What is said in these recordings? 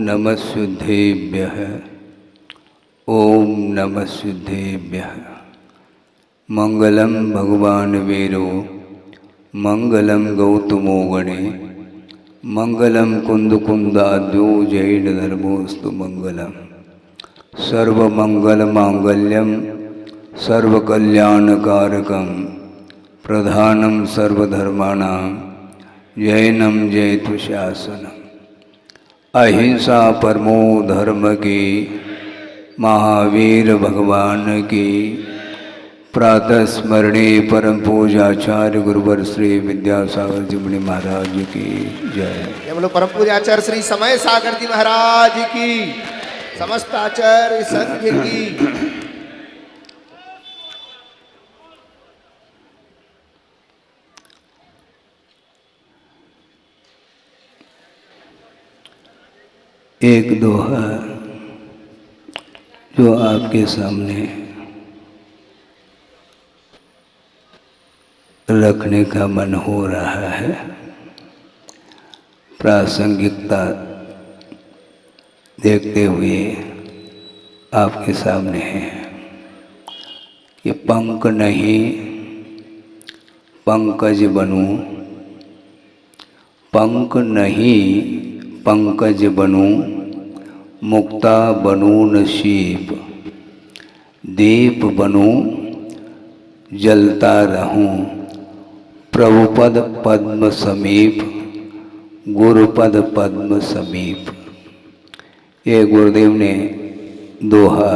नमः शुद्धेभ्यः। ओम नमः शुद्धेभ्यः। मंगलम भगवान वीरो मंगलम गौतमो गणे मंगलम कुंदकुंदाद्यो जैनधर्मोस्तु मंगलम। सर्वमंगलमांगल्यम सर्वकल्याणकारकं प्रधानं सर्वधर्माणां जैनम जयतु शासनम्। अहिंसा परमो धर्म की महावीर भगवान की प्रातः स्मरणे परम पूजाचार्य गुरुवर श्री विद्यासागर जी मुनि महाराज की जय। बोलो परम पूजाचार्य श्री समय सागर जी महाराज की, समस्त आचार्य संघ की। एक दोहा जो आपके सामने रखने का मन हो रहा है, प्रासंगिकता देखते हुए आपके सामने है कि पंख नहीं पंकज बनूं, पंख नहीं पंकज बनूं, मुक्ता बनूं नसीब, दीप बनूं जलता रहूं, प्रभुपद पद्म समीप, गुरुपद पद्म समीप। ये गुरुदेव ने दोहा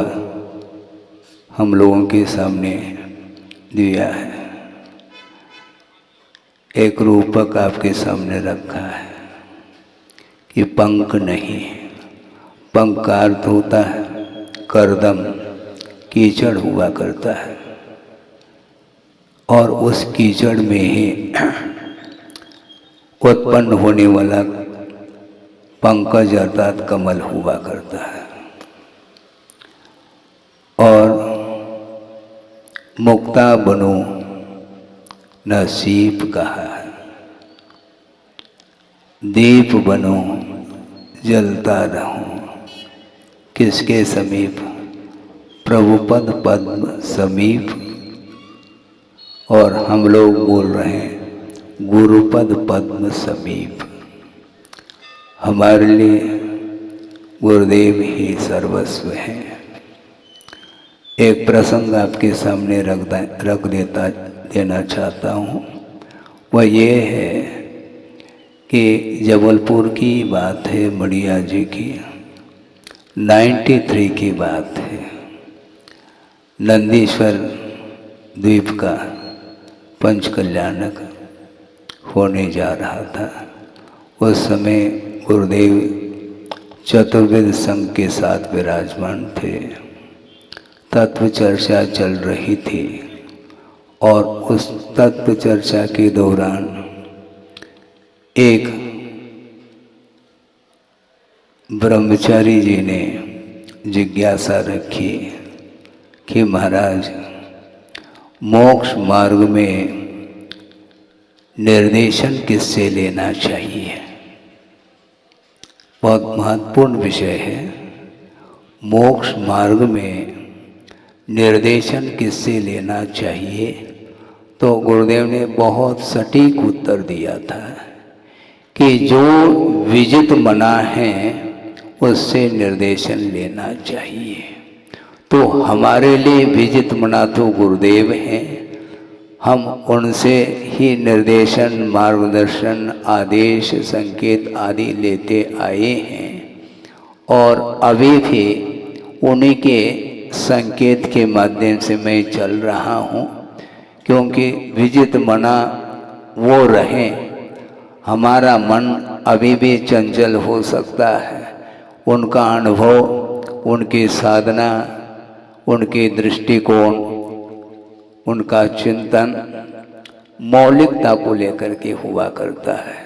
हम लोगों के सामने दिया है, एक रूपक आपके सामने रखा है कि पंख नहीं। पंख का अर्थ होता है करदम, कीचड़ हुआ करता है, और उस कीचड़ में ही उत्पन्न होने वाला पंकज अर्थात कमल हुआ करता है। और मुक्ता बनो नसीब कहा है, दीप बनो जलता रहूं, किसके समीप? प्रभुपद पद्म समीप। और हम लोग बोल रहे हैं गुरुपद पद्म समीप। हमारे लिए गुरुदेव ही सर्वस्व हैं। एक प्रसंग आपके सामने रख देना चाहता हूँ। वह ये है कि जबलपुर की बात है, मड़िया जी की, 93 की बात है। नंदीश्वर द्वीप का पंचकल्याणक होने जा रहा था। उस समय गुरुदेव चतुर्वेद संघ के साथ विराजमान थे। तत्व चर्चा चल रही थी और उस तत्व चर्चा के दौरान एक ब्रह्मचारी जी ने जिज्ञासा रखी कि महाराज, मोक्ष मार्ग में निर्देशन किससे लेना चाहिए? बहुत महत्वपूर्ण विषय है। मोक्ष मार्ग में निर्देशन किससे लेना चाहिए? तो गुरुदेव ने बहुत सटीक उत्तर दिया था कि जो विजित मना है उससे निर्देशन लेना चाहिए। तो हमारे लिए विजित मना तो गुरुदेव हैं, हम उनसे ही निर्देशन, मार्गदर्शन, आदेश, संकेत आदि लेते आए हैं और अभी भी उन्हीं के संकेत के माध्यम से मैं चल रहा हूँ। क्योंकि विजित मना वो रहें, हमारा मन अभी भी चंचल हो सकता है। उनका अनुभव, उनकी साधना, उनके दृष्टिकोण, उनका चिंतन मौलिकता को लेकर के हुआ करता है।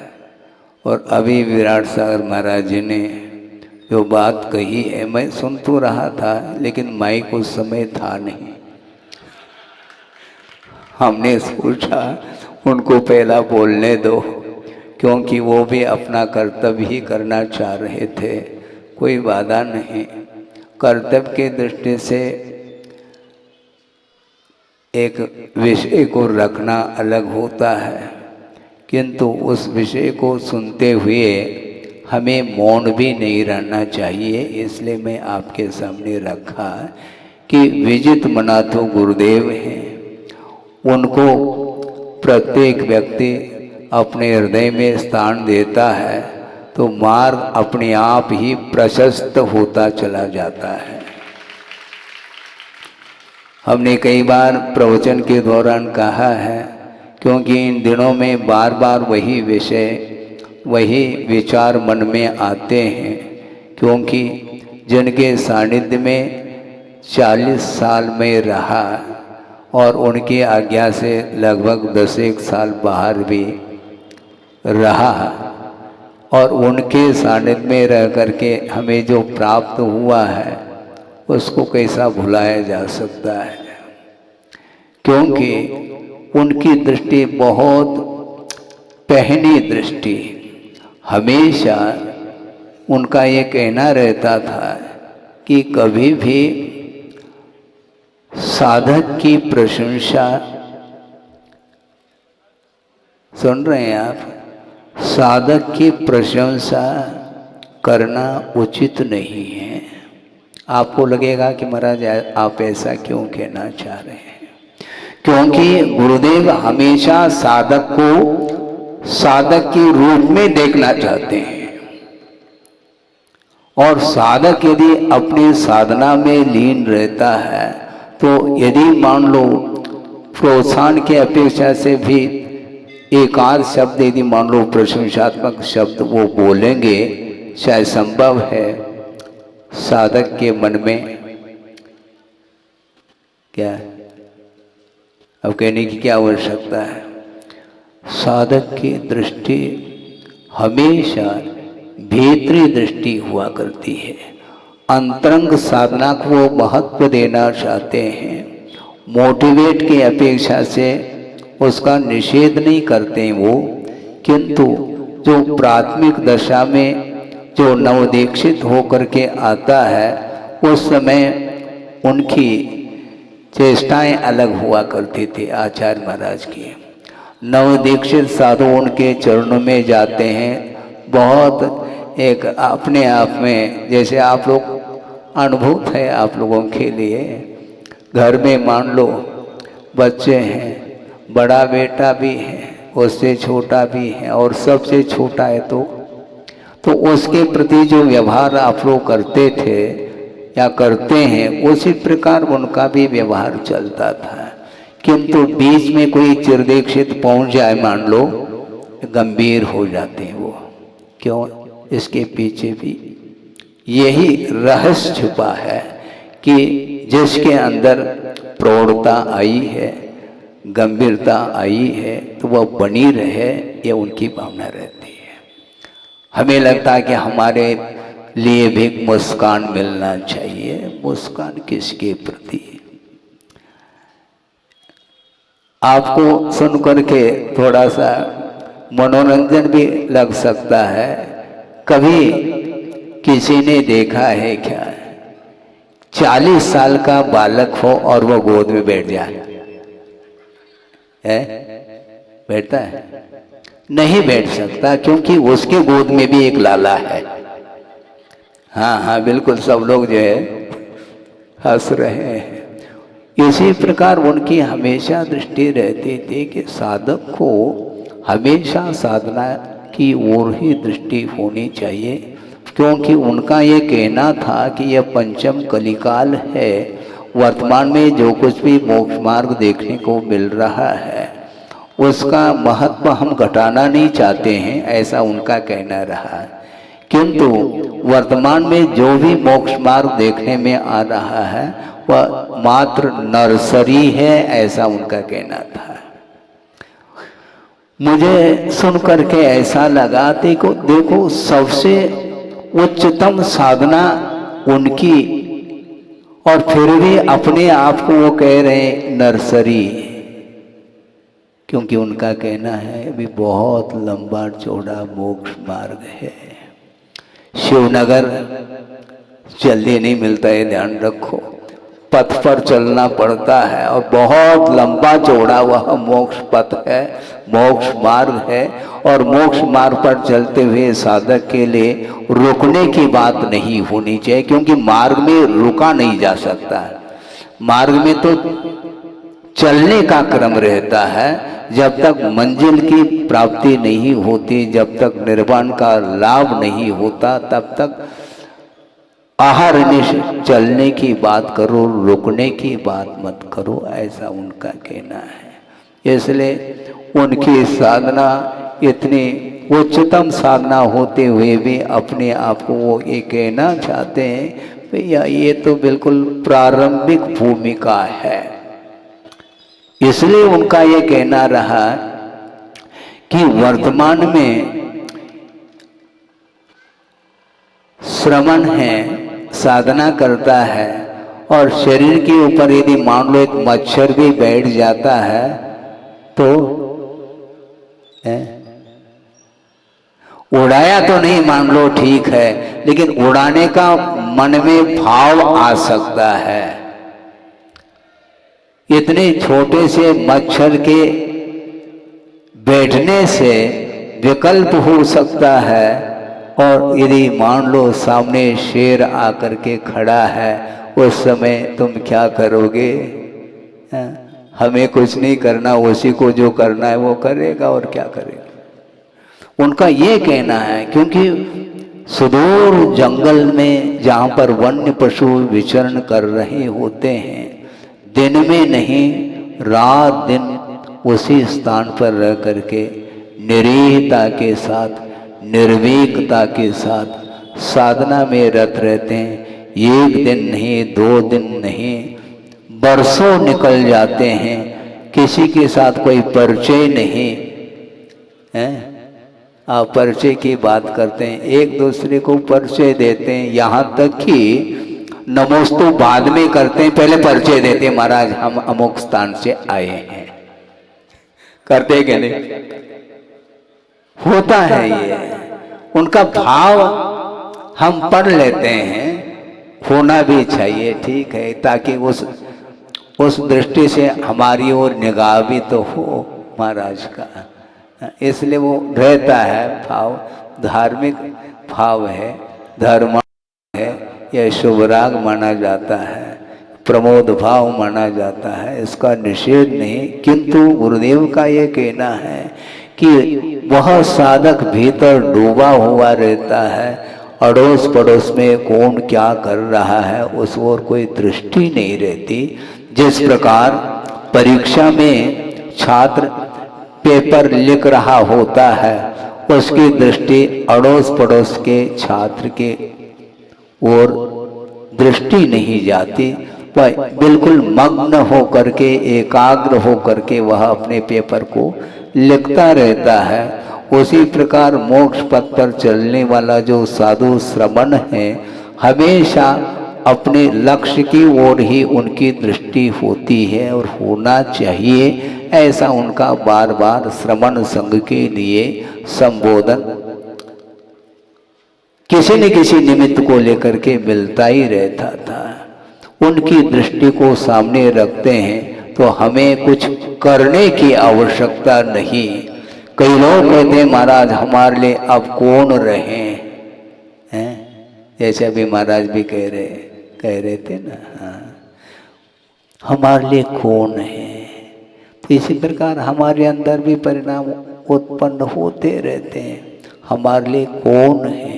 और अभी विराट सागर महाराज जी ने जो बात कही है, मैं सुन तो रहा था लेकिन माइक उस समय था नहीं। हमने सोचा उनको पहला बोलने दो, क्योंकि वो भी अपना कर्तव्य ही करना चाह रहे थे। कोई बाधा नहीं। कर्तव्य की दृष्टि से एक विषय को रखना अलग होता है, किंतु उस विषय को सुनते हुए हमें मौन भी नहीं रहना चाहिए। इसलिए मैं आपके सामने रखा कि विजित मनाथो गुरुदेव हैं, उनको प्रत्येक व्यक्ति अपने हृदय में स्थान देता है तो मार्ग अपने आप ही प्रशस्त होता चला जाता है। हमने कई बार प्रवचन के दौरान कहा है, क्योंकि इन दिनों में बार बार वही विषय, वही विचार मन में आते हैं, क्योंकि जिनके सानिध्य में 40 साल में रहा और उनकी आज्ञा से लगभग 10 साल बाहर भी रहा, और उनके सानिध्य में रह करके हमें जो प्राप्त हुआ है उसको कैसा भुलाया जा सकता है। क्योंकि उनकी दृष्टि बहुत पहनी दृष्टि, हमेशा उनका ये कहना रहता था कि कभी भी साधक की प्रशंसा, सुन रहे हैं आप, साधक की प्रशंसा करना उचित नहीं है। आपको लगेगा कि महाराज आप ऐसा क्यों कहना चाह रहे हैं? क्योंकि गुरुदेव हमेशा साधक को साधक के रूप में देखना चाहते हैं, और साधक यदि अपनी साधना में लीन रहता है तो यदि मान लो प्रोत्साहन की अपेक्षा से भी एक आध शब्द यदि मान लो प्रशंसात्मक शब्द वो बोलेंगे, शायद संभव है साधक के मन में क्या, अब कहने की क्या आवश्यकता है, साधक की दृष्टि हमेशा भीतरी दृष्टि हुआ करती है। अंतरंग साधना को वो महत्व देना चाहते हैं, मोटिवेट की अपेक्षा से उसका निषेध नहीं करते हैं वो, किंतु जो प्राथमिक दशा में जो नवदीक्षित होकर के आता है उस समय उनकी चेष्टाएं अलग हुआ करती थी। आचार्य महाराज की नवदीक्षित साधु उनके चरणों में जाते हैं, बहुत एक अपने आप में, जैसे आप लोग अनुभूत है आप लोगों के लिए, घर में मान लो बच्चे हैं, बड़ा बेटा भी है, उससे छोटा भी है और सबसे छोटा है, तो उसके प्रति जो व्यवहार आप लोग करते थे या करते हैं उसी प्रकार उनका भी व्यवहार चलता था। किंतु बीच में कोई चिरदीक्षित पहुंच जाए मान लो, गंभीर हो जाते हैं वो। क्यों? इसके पीछे भी यही रहस्य छुपा है कि जिसके अंदर प्रौढ़ता आई है, गंभीरता आई है, तो वह बनी रहे, ये उनकी भावना रहती है। हमें लगता है कि हमारे लिए भी मुस्कान मिलना चाहिए। मुस्कान किसके प्रति? आपको सुन करके थोड़ा सा मनोरंजन भी लग सकता है। कभी किसी ने देखा है क्या 40 साल का बालक हो और वो गोद में बैठ जाए? बैठता है? नहीं बैठ सकता, क्योंकि उसके गोद में भी एक लाला है। हाँ हाँ बिल्कुल, सब लोग जो है हंस रहे हैं। इसी प्रकार उनकी हमेशा दृष्टि रहती थी कि साधक को हमेशा साधना की ओर ही दृष्टि होनी चाहिए, क्योंकि उनका ये कहना था कि यह पंचम कलिकाल है। वर्तमान में जो कुछ भी मोक्ष मार्ग देखने को मिल रहा है उसका महत्व हम घटाना नहीं चाहते हैं, ऐसा उनका कहना रहा। किंतु वर्तमान में जो भी मोक्ष मार्ग देखने में आ रहा है वह मात्र नर्सरी है, ऐसा उनका कहना था। मुझे सुन करके ऐसा लगा, देखो सबसे उच्चतम साधना उनकी, और फिर भी अपने आप को वो कह रहे हैं नर्सरी, क्योंकि उनका कहना है भी बहुत लंबा चौड़ा मोक्ष मार्ग है। शिवनगर जल्दी नहीं मिलता है, ध्यान रखो। पथ पर चलना पड़ता है और बहुत लंबा चौड़ा वह मोक्ष पथ है, मोक्ष मार्ग है। और मोक्ष मार्ग पर चलते हुए साधक के लिए रुकने की बात नहीं होनी चाहिए, क्योंकि मार्ग में रुका नहीं जा सकता है। मार्ग में तो चलने का क्रम रहता है। जब तक मंजिल की प्राप्ति नहीं होती, जब तक निर्वाण का लाभ नहीं होता, तब तक अहर्निश चलने की बात करो, रुकने की बात मत करो, ऐसा उनका कहना है। इसलिए उनकी साधना इतनी उच्चतम साधना होते हुए भी अपने आप को वो ये कहना चाहते हैं भैया ये तो बिल्कुल प्रारंभिक भूमिका है। इसलिए उनका ये कहना रहा कि वर्तमान में श्रवण है, साधना करता है, और शरीर के ऊपर यदि मान लो एक मच्छर भी बैठ जाता है तो उड़ाया तो नहीं, मान लो ठीक है, लेकिन उड़ाने का मन में भाव आ सकता है। इतने छोटे से मच्छर के बैठने से विकल्प हो सकता है। और यदि मान लो सामने शेर आकर के खड़ा है, उस समय तुम क्या करोगे? हमें कुछ नहीं करना, उसी को जो करना है वो करेगा, और क्या करेगा। उनका ये कहना है, क्योंकि सुदूर जंगल में जहाँ पर वन्य पशु विचरण कर रहे होते हैं, दिन में नहीं रात दिन उसी स्थान पर रह करके निरीहता के साथ, निर्भीकता के साथ साधना में रत रहते हैं। एक दिन नहीं, 2 दिन नहीं, बरसों निकल जाते हैं, किसी के साथ कोई परिचय नहीं है। आप परिचय की बात करते हैं, एक दूसरे को परिचय देते हैं, यहाँ तक कि नमोस्तु बाद में करते हैं, पहले परिचय देते हैं, महाराज हम अमुक स्थान से आए हैं। करते क्या नहीं? होता है ये। उनका भाव हम पढ़ लेते हैं, होना भी चाहिए, ठीक है, ताकि उस दृष्टि से हमारी ओर निगाह भी तो हो महाराज का। इसलिए वो रहता है भाव, धार्मिक भाव है, धर्म है, यह शुभ राग माना जाता है, प्रमोद भाव माना जाता है, इसका निषेध नहीं। किंतु गुरुदेव का ये कहना है कि वह साधक भीतर डूबा हुआ रहता है, अड़ोस पड़ोस में कौन क्या कर रहा है उस ओर कोई दृष्टि नहीं रहती। जिस प्रकार परीक्षा में छात्र पेपर लिख रहा होता है, उसकी दृष्टि अड़ोस पड़ोस के छात्र के ओर दृष्टि नहीं जाती, वह बिल्कुल मग्न हो करके, एकाग्र हो करके वह अपने पेपर को लिखता रहता है। उसी प्रकार मोक्ष पथ पर चलने वाला जो साधु श्रवण है, हमेशा अपने लक्ष्य की ओर ही उनकी दृष्टि होती है और होना चाहिए। ऐसा उनका बार बार श्रवण संघ के लिए संबोधन किसी न किसी निमित्त को लेकर के मिलता ही रहता था। उनकी दृष्टि को सामने रखते हैं तो हमें कुछ करने की आवश्यकता नहीं। कई लोग कहते हैं महाराज हमारे लिए अब कौन रहे हैं, जैसे अभी महाराज भी कह रहे थे ना, हाँ, हमारे लिए कौन है। तो इसी प्रकार हमारे अंदर भी परिणाम उत्पन्न होते रहते हैं, हमारे लिए कौन है।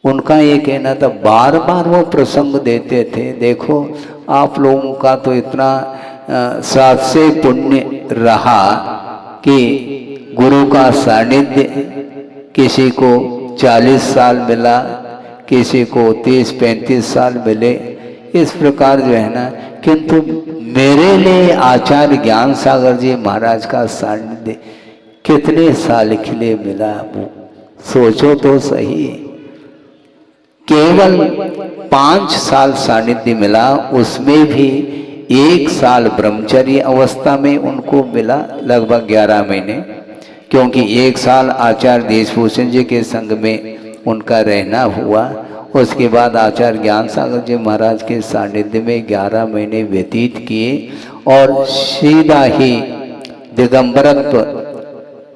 उनका ये कहना था, बार बार वो प्रसंग देते थे, देखो आप लोगों का तो इतना साथ से पुण्य रहा कि गुरु का सानिध्य किसी को 40 साल मिला, किसी को 30-35 साल मिले, इस प्रकार जो है ना। किंतु मेरे लिए आचार्य ज्ञान सागर जी महाराज का सानिध्य कितने साल के लिए मिला, सोचो तो सही। केवल 5 साल सानिध्य मिला, उसमें भी 1 साल ब्रह्मचर्य अवस्था में उनको मिला, लगभग 11 महीने, क्योंकि 1 साल आचार्य देशभूषण जी के संग में उनका रहना हुआ। उसके बाद आचार्य ज्ञान सागर जी महाराज के सानिध्य में 11 महीने व्यतीत किए और सीधा ही दिगंबरत्व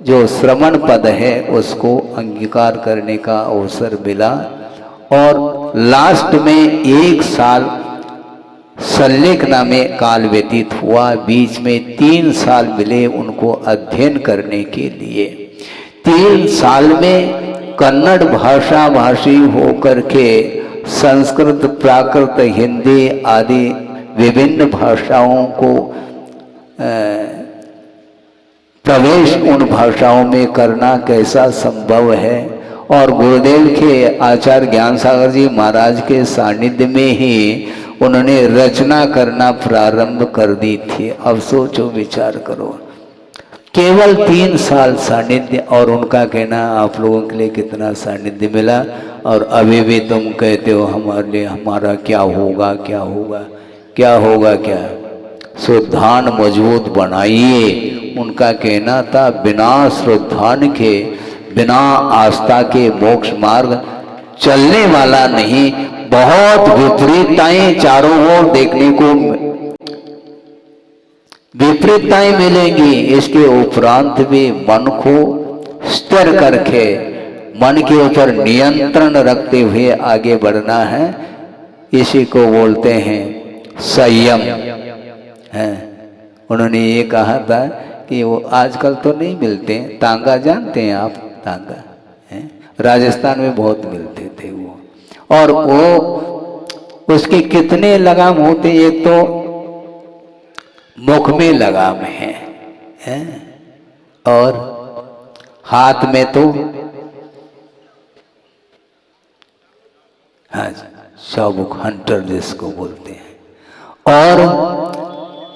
जो श्रवण पद है उसको अंगीकार करने का अवसर मिला। और लास्ट में 1 साल सल्लेख नामे काल व्यतीत हुआ। बीच में 3 साल मिले उनको अध्ययन करने के लिए। 3 साल में कन्नड़ भाषा भाषी होकर के संस्कृत, प्राकृत, हिंदी आदि विभिन्न भाषाओं को प्रवेश उन भाषाओं में करना कैसा संभव है। और गुरुदेव के आचार्य ज्ञान सागर जी महाराज के सानिध्य में ही उन्होंने रचना करना प्रारंभ कर दी थी। अब सोचो, विचार करो, केवल 3 साल सानिध्य और उनका कहना आप लोगों के लिए कितना सानिध्य मिला। और अभी भी तुम कहते हो हमारे लिए हमारा क्या होगा, क्या होगा, क्या होगा, क्या श्रद्धान मजबूत बनाइए। उनका कहना था बिना श्रद्धान के, बिना आस्था के मोक्ष मार्ग चलने वाला नहीं। बहुत विपरीतताएं चारों ओर देखने को विपरीतताएं मिलेंगी। इसके उपरांत भी मन को स्थिर करके, मन के ऊपर नियंत्रण रखते हुए आगे बढ़ना है। इसी को बोलते हैं संयम है। उन्होंने ये कहा था कि वो आजकल तो नहीं मिलते। तांगा जानते हैं आप? तांगा है, राजस्थान में बहुत मिलते थे वो। और वो उसके कितने लगाम होते, एक तो मुख में लगाम है और हाथ में तो हाँ शाबुक हंटर जिसको बोलते हैं। और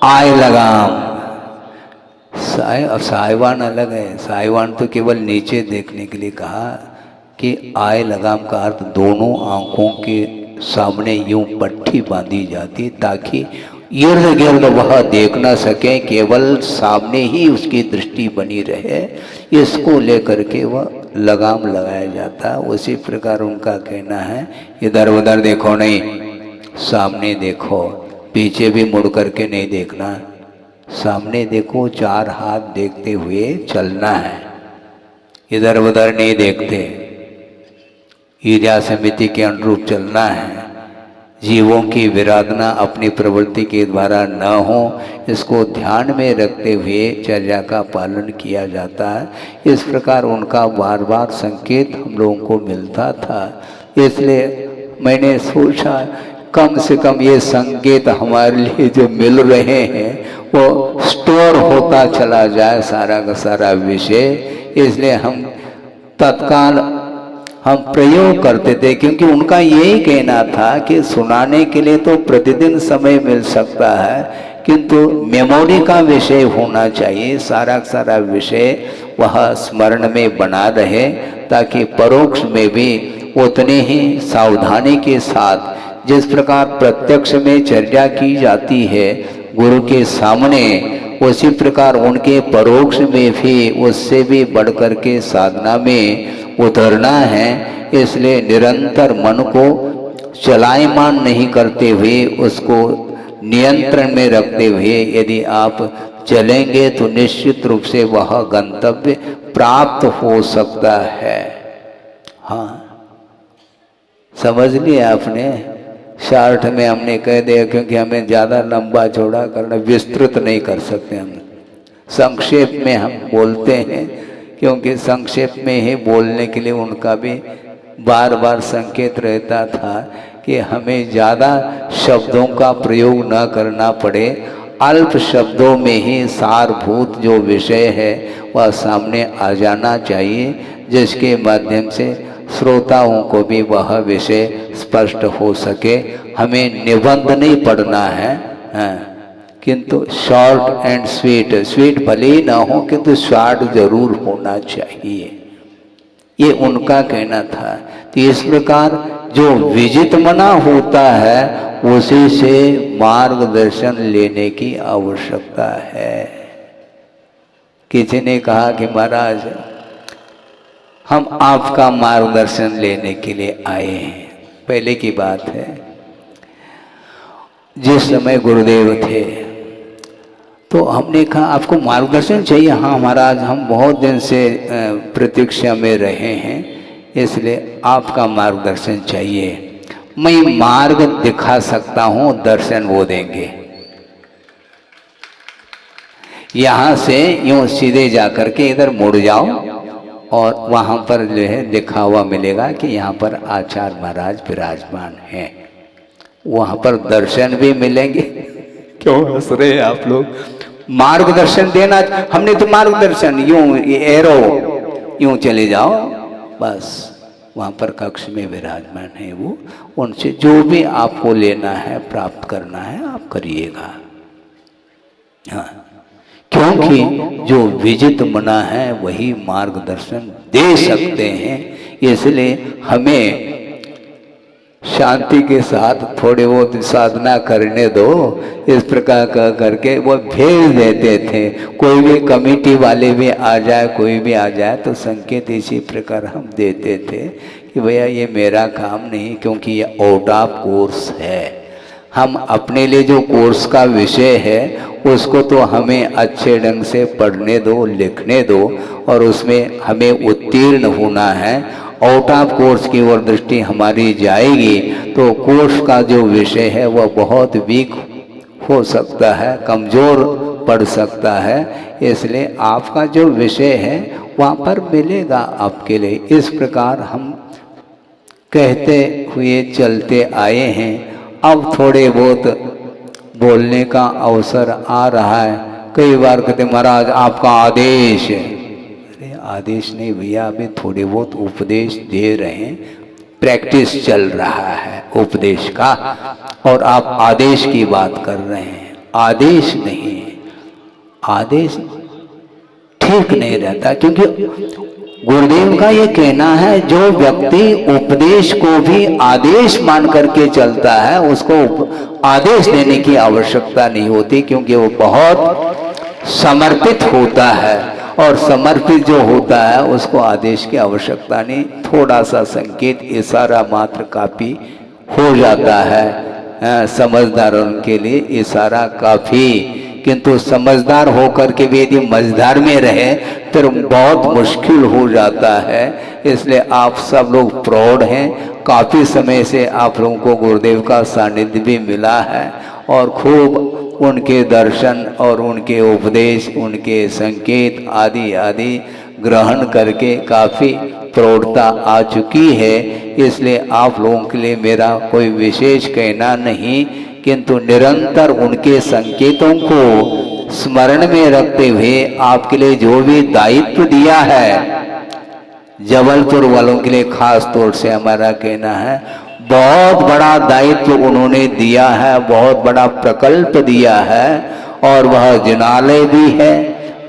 आय लगाम, साइवान अलग है। साइवान तो केवल नीचे देखने के लिए कहा कि आय लगाम का अर्थ दोनों आंखों के सामने यूं पट्टी बांधी जाती ताकि इर्द गिर्द वह देख न सके, केवल सामने ही उसकी दृष्टि बनी रहे। इसको लेकर के वह लगाम लगाया जाता। उसी प्रकार उनका कहना है इधर उधर देखो नहीं, सामने देखो, पीछे भी मुड़ करके नहीं देखना, सामने देखो, 4 हाथ देखते हुए चलना है, इधर उधर नहीं देखते, ईर्ष्या समिति के अनुरूप चलना है। जीवों की विराधना अपनी प्रवृत्ति के द्वारा न हो, इसको ध्यान में रखते हुए चर्या का पालन किया जाता है। इस प्रकार उनका बार बार संकेत हम लोगों को मिलता था। इसलिए मैंने सोचा कम से कम ये संकेत हमारे लिए जो मिल रहे हैं वो स्टोर होता चला जाए सारा का सारा विषय। इसलिए हम तत्काल हम प्रयोग करते थे, क्योंकि उनका यही कहना था कि सुनाने के लिए तो प्रतिदिन समय मिल सकता है, किंतु मेमोरी का विषय होना चाहिए, सारा सारा विषय वह स्मरण में बना रहे, ताकि परोक्ष में भी उतने ही सावधानी के साथ जिस प्रकार प्रत्यक्ष में चर्चा की जाती है गुरु के सामने, उसी प्रकार उनके परोक्ष में भी उससे भी बढ़ कर के साधना में उतरना है। इसलिए निरंतर मन को चलायमान नहीं करते हुए उसको नियंत्रण में रखते हुए यदि आप चलेंगे तो निश्चित रूप से वह गंतव्य प्राप्त हो सकता है। हाँ, समझ लिया आपने? शार्ट में हमने कह दिया, क्योंकि हमें ज़्यादा लंबा चौड़ा करना, विस्तृत नहीं कर सकते हम, संक्षेप में हम बोलते हैं, क्योंकि संक्षेप में ही बोलने के लिए उनका भी बार बार संकेत रहता था कि हमें ज़्यादा शब्दों का प्रयोग न करना पड़े, अल्प शब्दों में ही सारभूत जो विषय है वह सामने आ जाना चाहिए, जिसके माध्यम से श्रोताओं को भी वह विषय स्पष्ट हो सके। हमें निबंध नहीं पढ़ना है, किंतु शॉर्ट एंड स्वीट, स्वीट भले ही ना हो किंतु शॉर्ट जरूर होना चाहिए, ये उनका कहना था। तो इस प्रकार जो विजित मना होता है उसी से मार्गदर्शन लेने की आवश्यकता है। किसी ने कहा कि महाराज हम आपका मार्गदर्शन लेने के लिए आए हैं। पहले की बात है, जिस समय गुरुदेव थे तो हमने कहा आपको मार्गदर्शन चाहिए। हाँ महाराज, हम बहुत दिन से प्रतीक्षा में रहे हैं, इसलिए आपका मार्गदर्शन चाहिए। मैं मार्ग दिखा सकता हूँ, दर्शन वो देंगे। यहाँ से यूं सीधे जाकर के इधर मुड़ जाओ और वहाँ पर जो है लिखा हुआ मिलेगा कि यहाँ पर आचार्य महाराज विराजमान हैं। वहाँ पर दर्शन भी मिलेंगे। क्यों हंस रहे हैं आप लोग? मार्गदर्शन देना, हमने तो मार्गदर्शन यूं एरो यूं चले जाओ, बस वहाँ पर कक्ष में विराजमान है वो। उनसे जो भी आपको लेना है, प्राप्त करना है, आप करिएगा। हाँ, क्योंकि जो विजित मना है वही मार्गदर्शन दे सकते हैं। इसलिए हमें शांति के साथ थोड़े बहुत साधना करने दो, इस प्रकार का करके वो भेज देते थे। कोई भी कमेटी वाले भी आ जाए, कोई भी आ जाए तो संकेत इसी प्रकार हम देते थे कि भैया ये मेरा काम नहीं, क्योंकि ये आउट ऑफ कोर्स है। हम अपने लिए जो कोर्स का विषय है उसको तो हमें अच्छे ढंग से पढ़ने दो, लिखने दो, और उसमें हमें उत्तीर्ण होना है। आउट ऑफ कोर्स की ओर दृष्टि हमारी जाएगी तो कोर्स का जो विषय है वह बहुत वीक हो सकता है, कमज़ोर पड़ सकता है। इसलिए आपका जो विषय है वहाँ पर मिलेगा आपके लिए। इस प्रकार हम कहते हुए चलते आए हैं। अब थोड़े बहुत बोलने का अवसर आ रहा है। कई बार कहते महाराज आपका आदेश है। अरे आदेश नहीं भैया, अभी थोड़े बहुत उपदेश दे रहे हैं, प्रैक्टिस चल रहा है उपदेश का, और आप आदेश की बात कर रहे हैं। आदेश नहीं, आदेश ठीक नहीं रहता, क्योंकि गुरुदेव का ये कहना है जो व्यक्ति उपदेश को भी आदेश मान करके चलता है उसको आदेश देने की आवश्यकता नहीं होती, क्योंकि वो बहुत समर्पित होता है। और समर्पित जो होता है उसको आदेश की आवश्यकता नहीं, थोड़ा सा संकेत इशारा मात्र काफी हो जाता है। समझदारों के लिए इशारा काफी, किंतु समझदार होकर के भी यदि मझधार में रहे तो बहुत मुश्किल हो जाता है। इसलिए आप सब लोग प्रौढ़ हैं, काफ़ी समय से आप लोगों को गुरुदेव का सानिध्य भी मिला है, और खूब उनके दर्शन और उनके उपदेश, उनके संकेत आदि आदि ग्रहण करके काफ़ी प्रौढ़ता आ चुकी है। इसलिए आप लोगों के लिए मेरा कोई विशेष कहना नहीं, किंतु निरंतर उनके संकेतों को स्मरण में रखते हुए आपके लिए जो भी दायित्व दिया है, जबलपुर वालों के लिए खास तौर से हमारा कहना है, बहुत बड़ा दायित्व उन्होंने दिया है, बहुत बड़ा प्रकल्प दिया है, और वह जिनालय भी है,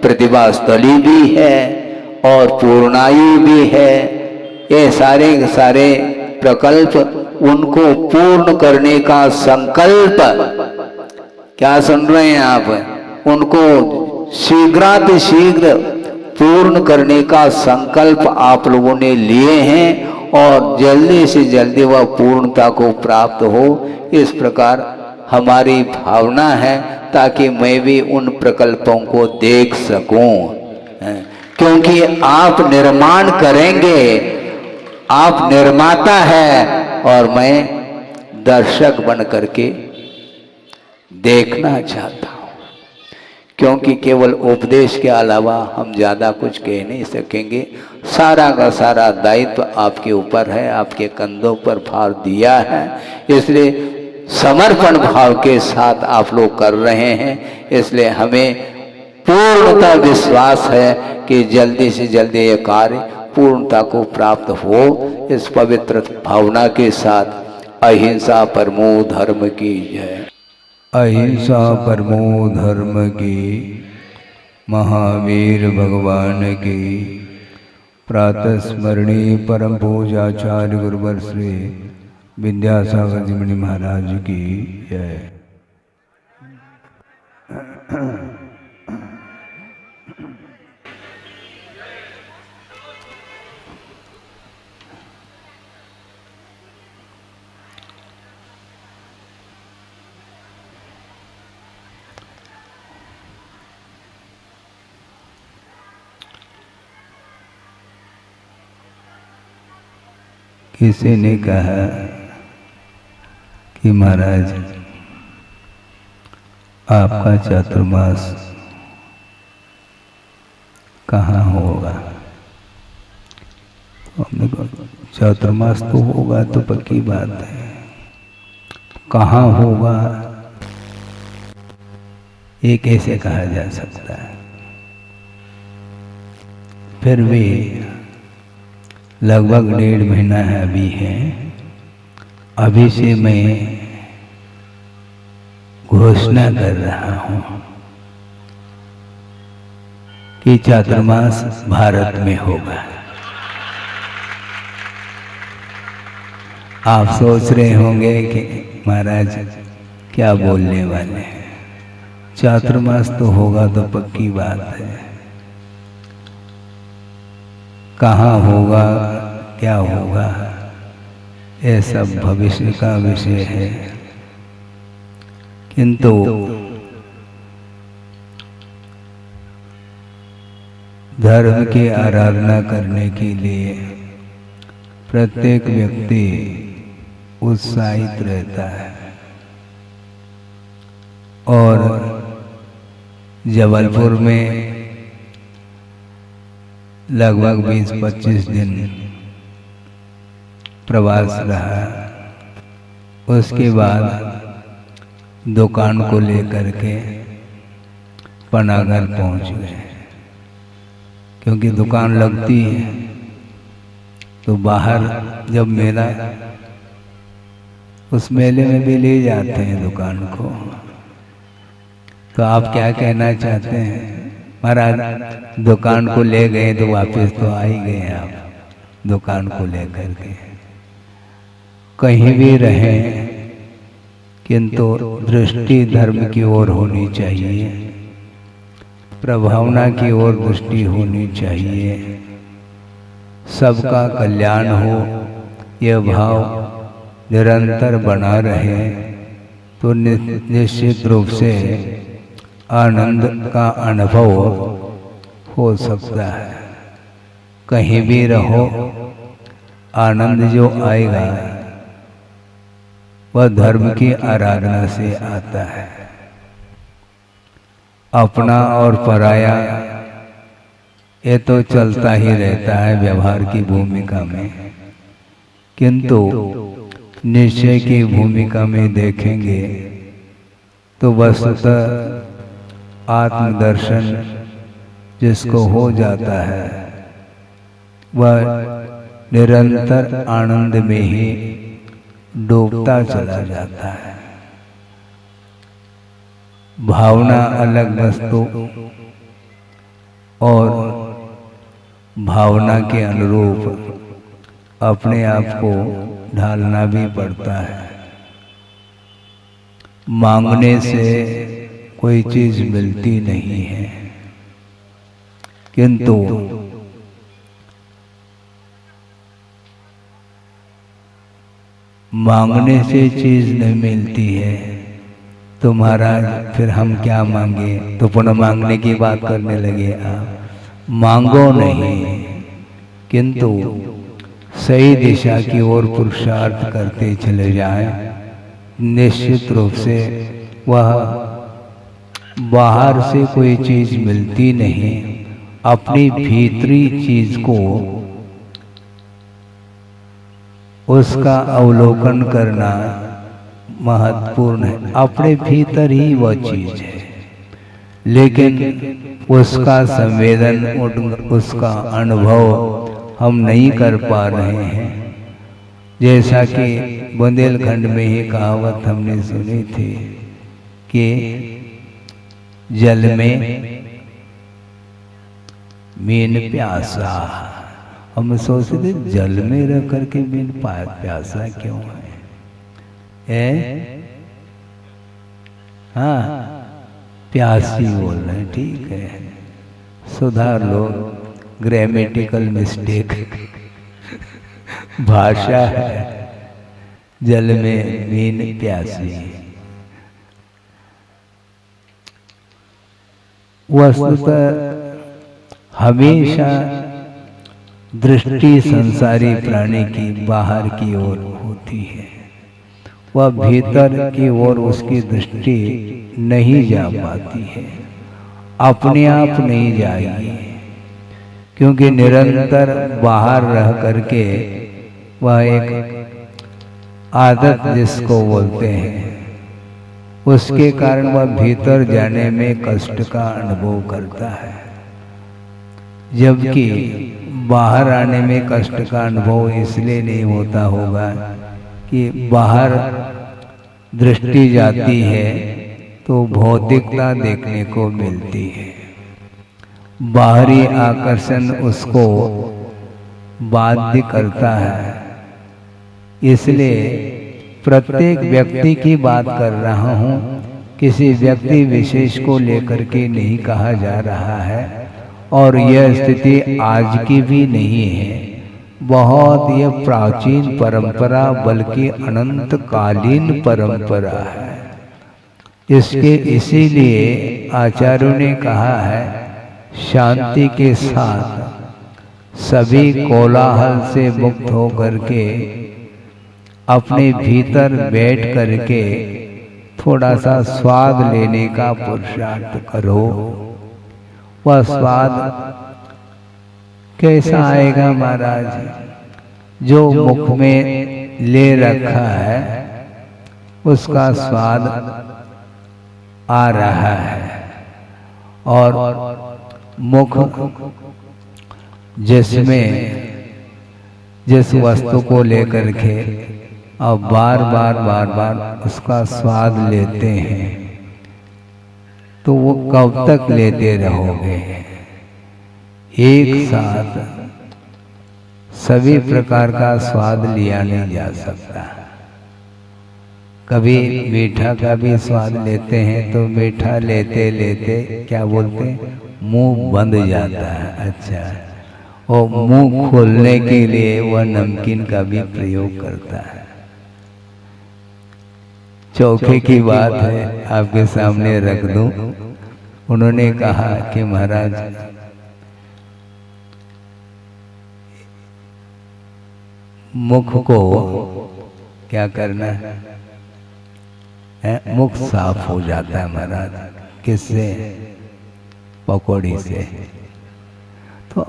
प्रतिभा स्थली भी है, और पूर्णायु भी है। ये सारे सारे प्रकल्प उनको पूर्ण करने का संकल्प, क्या सुन रहे हैं आप, उनको शीघ्रातिशीघ्र पूर्ण करने का संकल्प आप लोगों ने लिए हैं, और जल्दी से जल्दी वह पूर्णता को प्राप्त हो, इस प्रकार हमारी भावना है, ताकि मैं भी उन प्रकल्पों को देख सकूं। क्योंकि आप निर्माण करेंगे, आप निर्माता है, और मैं दर्शक बन करके देखना चाहता हूँ। क्योंकि केवल उपदेश के अलावा हम ज़्यादा कुछ कह नहीं सकेंगे। सारा का सारा दायित्व आपके ऊपर है, आपके कंधों पर भार दिया है, इसलिए समर्पण भाव के साथ आप लोग कर रहे हैं। इसलिए हमें पूर्णतः विश्वास है कि जल्दी से जल्दी ये कार्य पूर्णता को प्राप्त हो। इस पवित्र भावना के साथ अहिंसा परमो धर्म की जय। अहिंसा परमो धर्म की, महावीर भगवान की। प्रातः स्मरणीय परम पूज्याचार्य गुरुवर श्री विद्यासागर जी मुनि महाराज की जय। किसी ने कहा कि महाराज आपका चातुर्मास कहाँ होगा। हमने कहा चातुर्मास तो होगा तो पक्की बात है, कहाँ होगा ये कैसे कहा जा सकता है। फिर भी लगभग 1.5 महीना है अभी है, अभी से मैं घोषणा कर रहा हूं कि चातुर्मास भारत में होगा। आप सोच रहे होंगे कि महाराज क्या बोलने वाले हैं, चातुर्मास तो होगा तो पक्की बात है, कहाँ होगा क्या होगा ये सब भविष्य का विषय है। किंतु धर्म की आराधना करने के लिए प्रत्येक व्यक्ति उत्साहित रहता है और जबलपुर में लगभग 20-25 दिन प्रवास रहा। उसके बाद दुकान को लेकर के पनागर पहुंच गए, क्योंकि दुकान लगती है तो बाहर जब मेला, उस मेले में भी ले जाते हैं दुकान को। तो आप क्या कहना चाहते हैं महाराज, दुकान को ले गए तो वापस तो आ ही गए आप दुकान को लेकर के। कहीं भी रहें किंतु दृष्टि धर्म की ओर होनी चाहिए, प्रभावना की ओर दृष्टि होनी चाहिए, सबका कल्याण हो यह भाव निरंतर बना रहे तो निश्चित रूप से आनंद का अनुभव हो सकता है। कहीं भी रहो आनंद जो आएगा वह धर्म की आराधना से आता है। अपना और पराया ये तो चलता ही रहता है व्यवहार की भूमिका में, किंतु निश्चय की भूमिका में देखेंगे तो वस्तुतः आत्मदर्शन जिसको हो जाता है वह निरंतर आनंद में ही डूबता चला जाता है। भावना अलग वस्तु और भावना के अनुरूप अपने आप को ढालना भी पड़ता है। मांगने से कोई चीज मिलती नहीं है, किंतु मांगने से चीज नहीं मिलती है तो महाराज फिर हम क्या मांगे, तो पुनः मांगने की बात करने लगे आप। मांगो नहीं, किंतु सही दिशा की ओर पुरुषार्थ करते चले जाएं, निश्चित रूप से वह बाहर से कोई चीज मिलती नहीं, अपनी भीतरी चीज को उसका अवलोकन करना महत्वपूर्ण है। अपने भीतर ही वह चीज है, लेकिन उसका संवेदन, उसका अनुभव हम नहीं कर पा रहे हैं। जैसा कि बुंदेलखंड में ही कहावत हमने सुनी थी कि जल में मीन प्यासा। हम सोचते थे जल में रह करके मीन प्यासा क्यों है? हाँ, प्यासी बोल रहे हैं, ठीक है, सुधार लो, ग्रामेटिकल मिस्टेक भाषा है। जल में मीन प्यासी, वस्तुतः हमेशा दृष्टि संसारी प्राणी की बाहर की ओर होती है, वह भीतर की ओर उसकी दृष्टि नहीं जा पाती है, अपने आप नहीं जाएगी, क्योंकि निरंतर बाहर रह करके वह एक आदत जिसको बोलते हैं, उसके कारण वह भीतर जाने में कष्ट का अनुभव करता है। जबकि बाहर आने में कष्ट का अनुभव इसलिए नहीं होता होगा कि बाहर दृष्टि जाती है तो भौतिकता देखने को मिलती है, बाहरी आकर्षण उसको बाध्य करता है। इसलिए प्रत्येक व्यक्ति की बात कर रहा हूँ, किसी व्यक्ति विशेष को लेकर के नहीं कहा जा रहा है, और यह स्थिति आज की भी नहीं है, बहुत यह प्राचीन परंपरा बल्कि अनंत कालीन परंपरा है। इसके इसीलिए आचार्यों ने कहा है, शांति के साथ सभी कोलाहल से मुक्त हो करके अपने भीतर बैठ करके थोड़ा सा स्वाद लेने का पुरुषार्थ करो। वह स्वाद कैसा आएगा महाराज? जो मुख में ले रखा है उसका स्वाद आ रहा है, और मुख जिस वस्तु को लेकर के अब बार बार उसका स्वाद लेते हैं, तो वो कब तक लेते रहोगे? एक साथ सभी प्रकार का स्वाद लिया नहीं जा सकता। कभी मीठा का भी स्वाद लेते हैं तो मीठा लेते लेते क्या बोलते हैं, मुंह बंद जाता है। अच्छा, और मुंह खोलने के लिए वह नमकीन का भी प्रयोग करता है। चौके की बात है, आपके सामने रख दूं। उन्होंने कहा कि महाराज मुख को क्या करना है? मुख साफ हो जाता है महाराज। किससे? पकौड़ी से। तो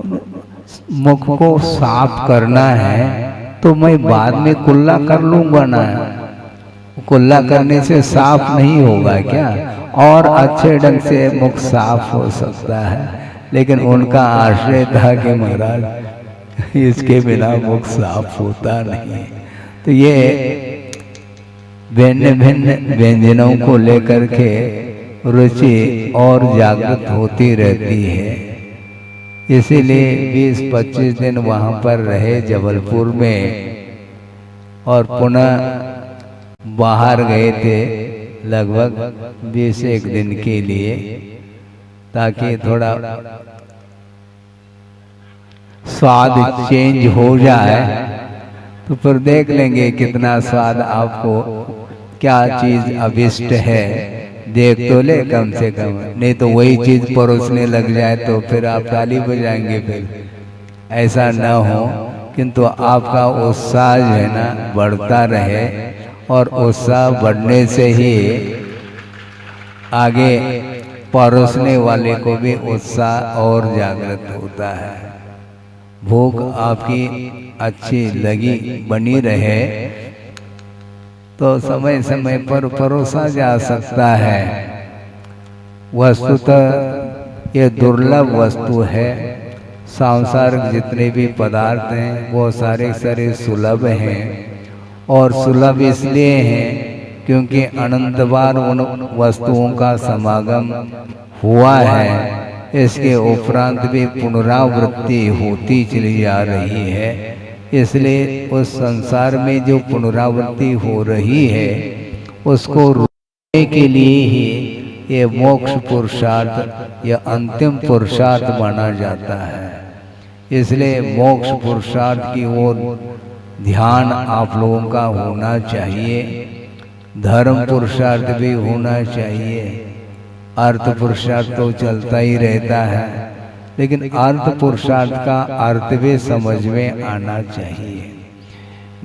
मुख को साफ करना है तो मैं बाद में कुल्ला कर लूंगा ना। कुल्ला करने से साफ नहीं होगा क्या? और अच्छे ढंग से मुख साफ हो सकता है, लेकिन उनका आश्रय था कि महाराज इसके बिना मुख साफ होता नहीं। तो ये भिन्न भिन्न व्यंजनों को लेकर के रुचि और जागृत होती रहती है। इसीलिए 20-25 दिन वहाँ पर रहे जबलपुर में, और पुनः बाहर गए थे लगभग 20 दिन के लिए, ताकि थोड़ा स्वाद चेंज हो जाए। तो फिर देख लेंगे कितना स्वाद आपको, क्या चीज अभिष्ट है, देख तो ले कम से कम। नहीं तो वही चीज परोसने लग जाए तो फिर आप ताली बजाएंगे। फिर ऐसा न हो, किंतु आपका उत्साह जो है ना बढ़ता रहे, और उत्साह बढ़ने से ही आगे परोसने वाले को भी उत्साह और जागृत होता है। भूख आपकी अच्छी लगी बनी रहे तो समय समय पर परोसा जा सकता है। वस्तुतः ये दुर्लभ वस्तु है। सांसारिक जितने भी पदार्थ हैं वो सारे सारे सुलभ हैं, और सुलभ इसलिए हैं क्योंकि अनंत बार उन वस्तुओं का समागम हुआ है। इसके उपरांत भी पुनरावृत्ति होती चली जा रही है। इसलिए उस संसार में जो पुनरावृत्ति हो रही है उसको रोकने के लिए ही ये मोक्ष पुरुषार्थ या अंतिम पुरुषार्थ माना जाता है। इसलिए मोक्ष पुरुषार्थ की ओर ध्यान आप लोगों का होना चाहिए। धर्म पुरुषार्थ भी होना चाहिए। अर्थ पुरुषार्थ तो चलता ही रहता है, लेकिन अर्थ पुरुषार्थ का अर्थ भी समझ में आना चाहिए।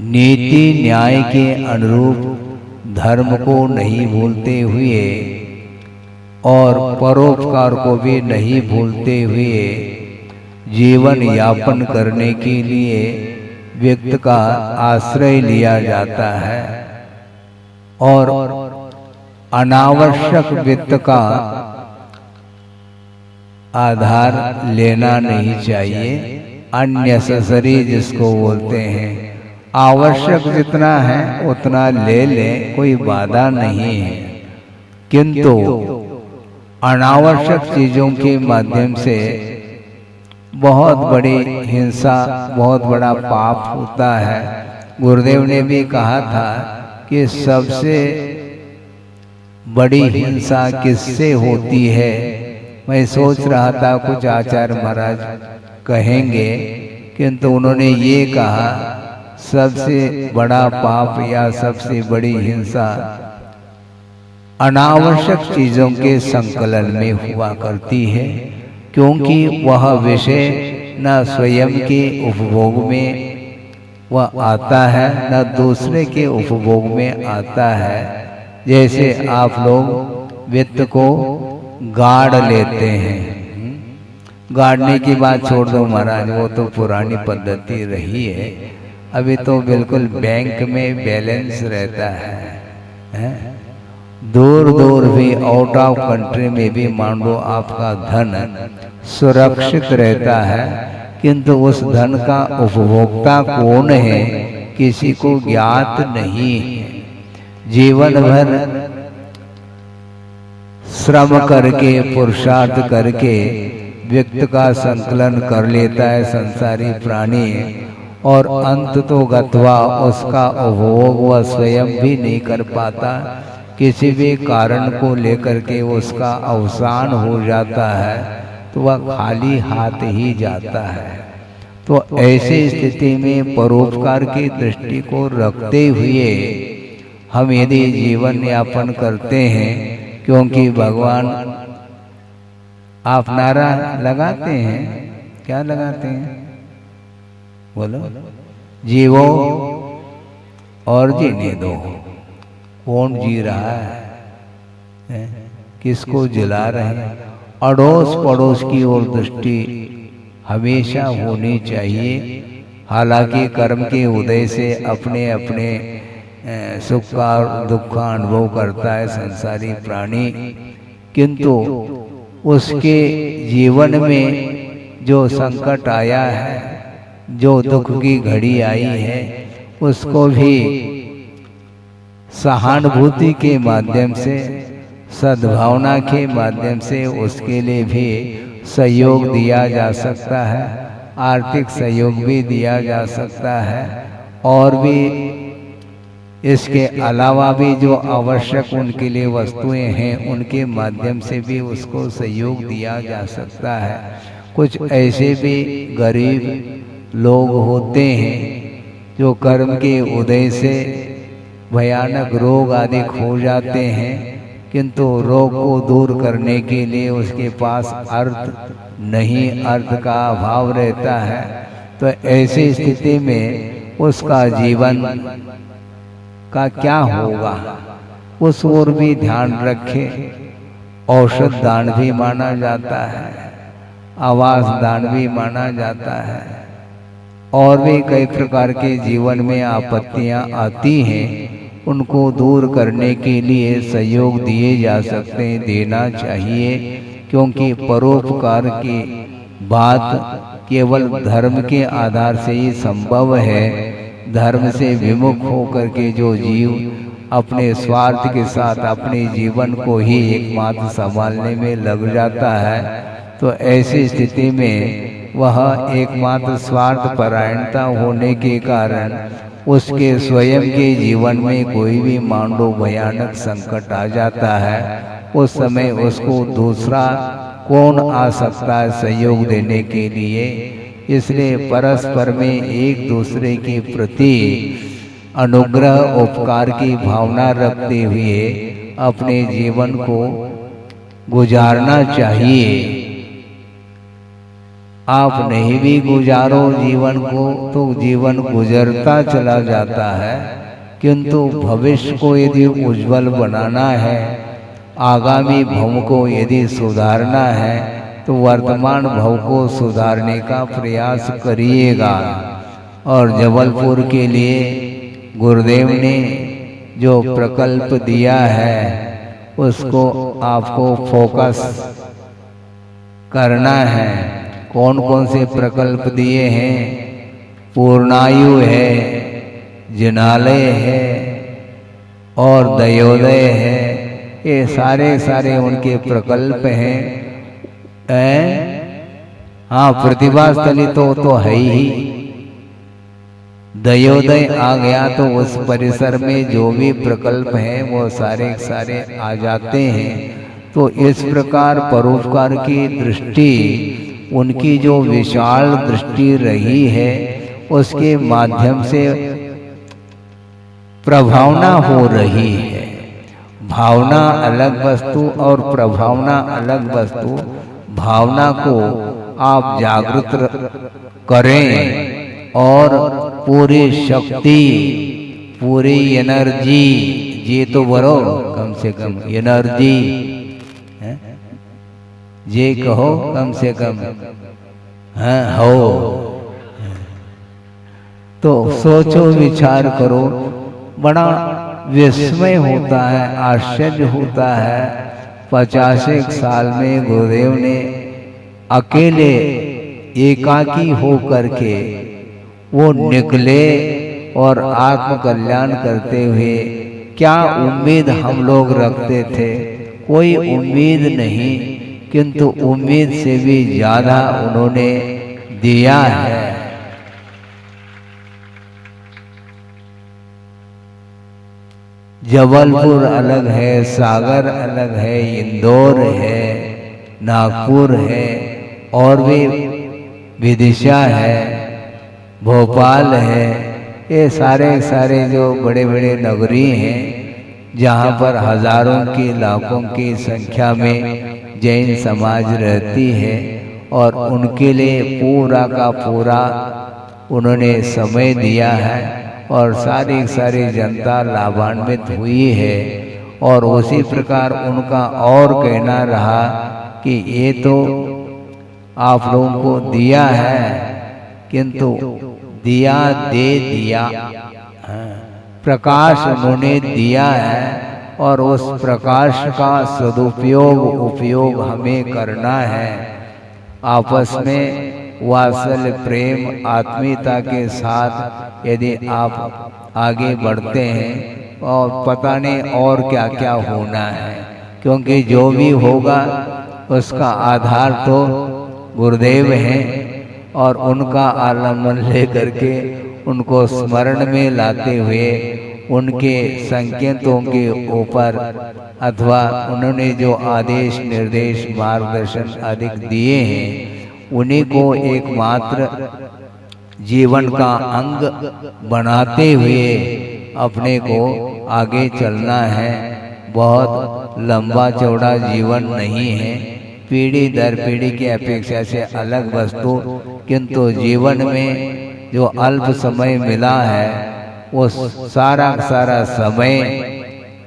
नीति न्याय के अनुरूप धर्म को नहीं भूलते हुए और परोपकार को भी नहीं भूलते हुए जीवन यापन करने के लिए व्यक्ति का आश्रय लिया जाता है और अनावश्यक वित्त का आधार लेना नहीं चाहिए। अननेसेसरी जिसको बोलते हैं, आवश्यक जितना है उतना ले लें, कोई बाधा नहीं है, किंतु अनावश्यक चीजों के माध्यम से बहुत बड़ी हिंसा, बहुत बड़ा पाप होता है। गुरुदेव ने भी कहा था कि सबसे बड़ी हिंसा किससे होती है। मैं सोच रहा था कुछ आचार्य महाराज कहेंगे, किंतु उन्होंने ये कहा सबसे बड़ा पाप या सबसे बड़ी हिंसा अनावश्यक चीजों के संकलन में हुआ करती है, क्योंकि वह विषय न स्वयं के उपभोग में वह आता है न दूसरे के उपभोग में आता है। जैसे आप लोग वित्त को गाड़ लेते हैं, गाड़ने की बात छोड़ दो महाराज, वो तो पुरानी पद्धति रही है। अभी तो बिल्कुल बैंक में बैलेंस रहता है। दूर दूर भी, आउट ऑफ कंट्री में भी मान लो आपका धन सुरक्षित रहता है, किंतु उस धन का उपभोक्ता कौन है किसी को ज्ञात नहीं है। जीवन भर श्रम करके, पुरुषार्थ करके व्यक्ति का संकलन कर लेता है संसारी प्राणी, और अंत तो गत्वा उसका उपभोग वह स्वयं भी नहीं कर पाता। किसी भी कारण को लेकर के उसका अवसान हो जाता है तो वह खाली हाथ ही जाता है। तो ऐसी स्थिति में परोपकार की दृष्टि को रखते हुए हम यदि जीवन यापन करते हैं, क्योंकि भगवान, आप नारा लगाते हैं, क्या लगाते हैं बोलो, जीवो और जीने दो। कौन जी रहा है, किसको जला रहे हैं? अड़ोस पड़ोस की ओर दृष्टि हमेशा होनी चाहिए। हालांकि कर्म के उदय से अपने अपने सुख का और दुख का अनुभव करता है संसारी प्राणी, किंतु उसके जीवन में जो संकट आया है, जो दुख की घड़ी आई है, उसको भी सहानुभूति के माध्यम से, सद्भावना के माध्यम से उसके लिए भी सहयोग दिया जा सकता है, आर्थिक सहयोग भी दिया जा सकता है, और भी इसके अलावा भी जो आवश्यक उनके लिए वस्तुएं हैं उनके माध्यम से भी उसको सहयोग दिया जा सकता है। कुछ ऐसे भी गरीब लोग होते हैं जो कर्म के उदय से भयानक रोग आदि हो जाते हैं, किंतु रोग को दूर करने के लिए उसके पास अर्थ नहीं, अर्थ का अभाव रहता है। तो ऐसी स्थिति में उसका जीवन का क्या होगा, उस ओर भी ध्यान रखें। औषध दान भी माना जाता है, आवास दान भी माना जाता है, और भी कई प्रकार के जीवन में आपत्तियां आती हैं, उनको दूर करने के लिए सहयोग दिए जा सकते हैं, देना चाहिए। क्योंकि परोपकार की बात केवल धर्म के आधार से ही संभव है। धर्म से विमुख होकर के जो जीव अपने स्वार्थ के साथ अपने जीवन को ही एकमात्र संभालने में लग जाता है, तो ऐसी स्थिति में वह एकमात्र स्वार्थ परायणता होने के कारण उसके स्वयं के जीवन में कोई भी मान लो भयानक संकट आ जाता है, उस समय उसको दूसरा कौन आ सकता है सहयोग देने के लिए। इसलिए परस्पर में एक दूसरे के प्रति अनुग्रह उपकार की भावना रखते हुए अपने जीवन को गुजारना चाहिए। आप नहीं भी गुजारो जीवन को तो जीवन गुजरता चला जाता है, किंतु भविष्य को यदि उज्जवल बनाना है, आगामी भव को यदि सुधारना है, तो वर्तमान भव को सुधारने का प्रयास करिएगा। और जबलपुर के लिए गुरुदेव ने जो प्रकल्प दिया है उसको आपको फोकस करना है। कौन कौन से प्रकल्प दिए हैं? पूर्णायु है, जिनालय है और दयोदय है। ये सारे उनके प्रकल्प हैं। हाँ, प्रतिभा स्थली तो है ही। दयोदय आ गया तो उस परिसर में जो भी प्रकल्प हैं वो सारे आ जाते हैं। तो इस प्रकार परोपकार की दृष्टि, उनकी जो विशाल दृष्टि रही है, उसके माध्यम से प्रभावना हो रही है। भावना अलग वस्तु और प्रभावना अलग वस्तु। भावना को आप जागृत करें और पूरी शक्ति, पूरी एनर्जी, ये तो बरो कम से कम एनर्जी, ये कहो कम से कम, हाँ हो। तो सोचो, विचार करो, बड़ा विस्मय होता है, आश्चर्य होता है। 50 साल में गुरुदेव ने अकेले एकाकी हो करके वो निकले और आत्म कल्याण करते हुए। क्या उम्मीद हम लोग रखते थे? कोई उम्मीद नहीं, किंतु उम्मीद से भी ज्यादा उन्होंने दिया है। जबलपुर अलग है, सागर अलग है, इंदौर है, नागपुर है और भी विदिशा है, भोपाल है। ये सारे जो बड़े बड़े नगरी हैं, जहाँ पर हजारों की लाखों की संख्या में जैन समाज रहती है, और उनके लिए पूरा का पूरा उन्होंने समय दिया है और सारी जनता लाभान्वित हुई है। और उसी प्रकार उनका और कहना रहा कि ये तो आप लोगों को दिया है, किंतु दिया दे दिया, प्रकाश उन्होंने दिया है और उस प्रकाश का उपयोग हमें करना है। आपस में वात्सल्य, प्रेम, आत्मीयता के साथ यदि आप आगे बढ़ते हैं और पता नहीं और क्या क्या होना है, क्योंकि जो भी होगा उसका आधार तो गुरुदेव हैं। और उनका आलम्बन लेकर के उनको स्मरण में लाते हुए उनके संकेतों के ऊपर अथवा उन्होंने जो आदेश, निर्देश, मार्गदर्शन अधिक दिए हैं, उन्हीं को एकमात्र जीवन का अंग बनाते हुए अपने को आगे चलना है। बहुत लंबा चौड़ा जीवन नहीं है, पीढ़ी दर पीढ़ी की अपेक्षा से अलग वस्तु, किंतु जीवन में जो अल्प समय मिला है वो सारा समय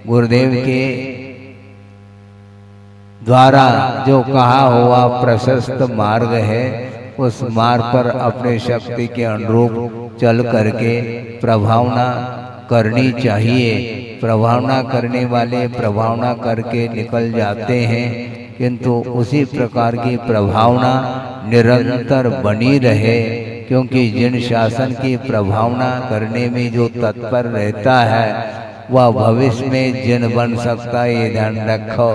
गुरुदेव के द्वारा जो कहा हुआ प्रशस्त मार्ग है, उस मार्ग पर अपने शक्ति के अनुरूप चल करके प्रभावना करनी चाहिए। प्रभावना करने वाले प्रभावना करके निकल जाते हैं, किंतु उसी प्रकार की प्रभावना निरंतर बनी रहे, क्योंकि जिन शासन की प्रभावना करने में जो तत्पर रहता है वह भविष्य में जिन बन सकता है, ये ध्यान रखो।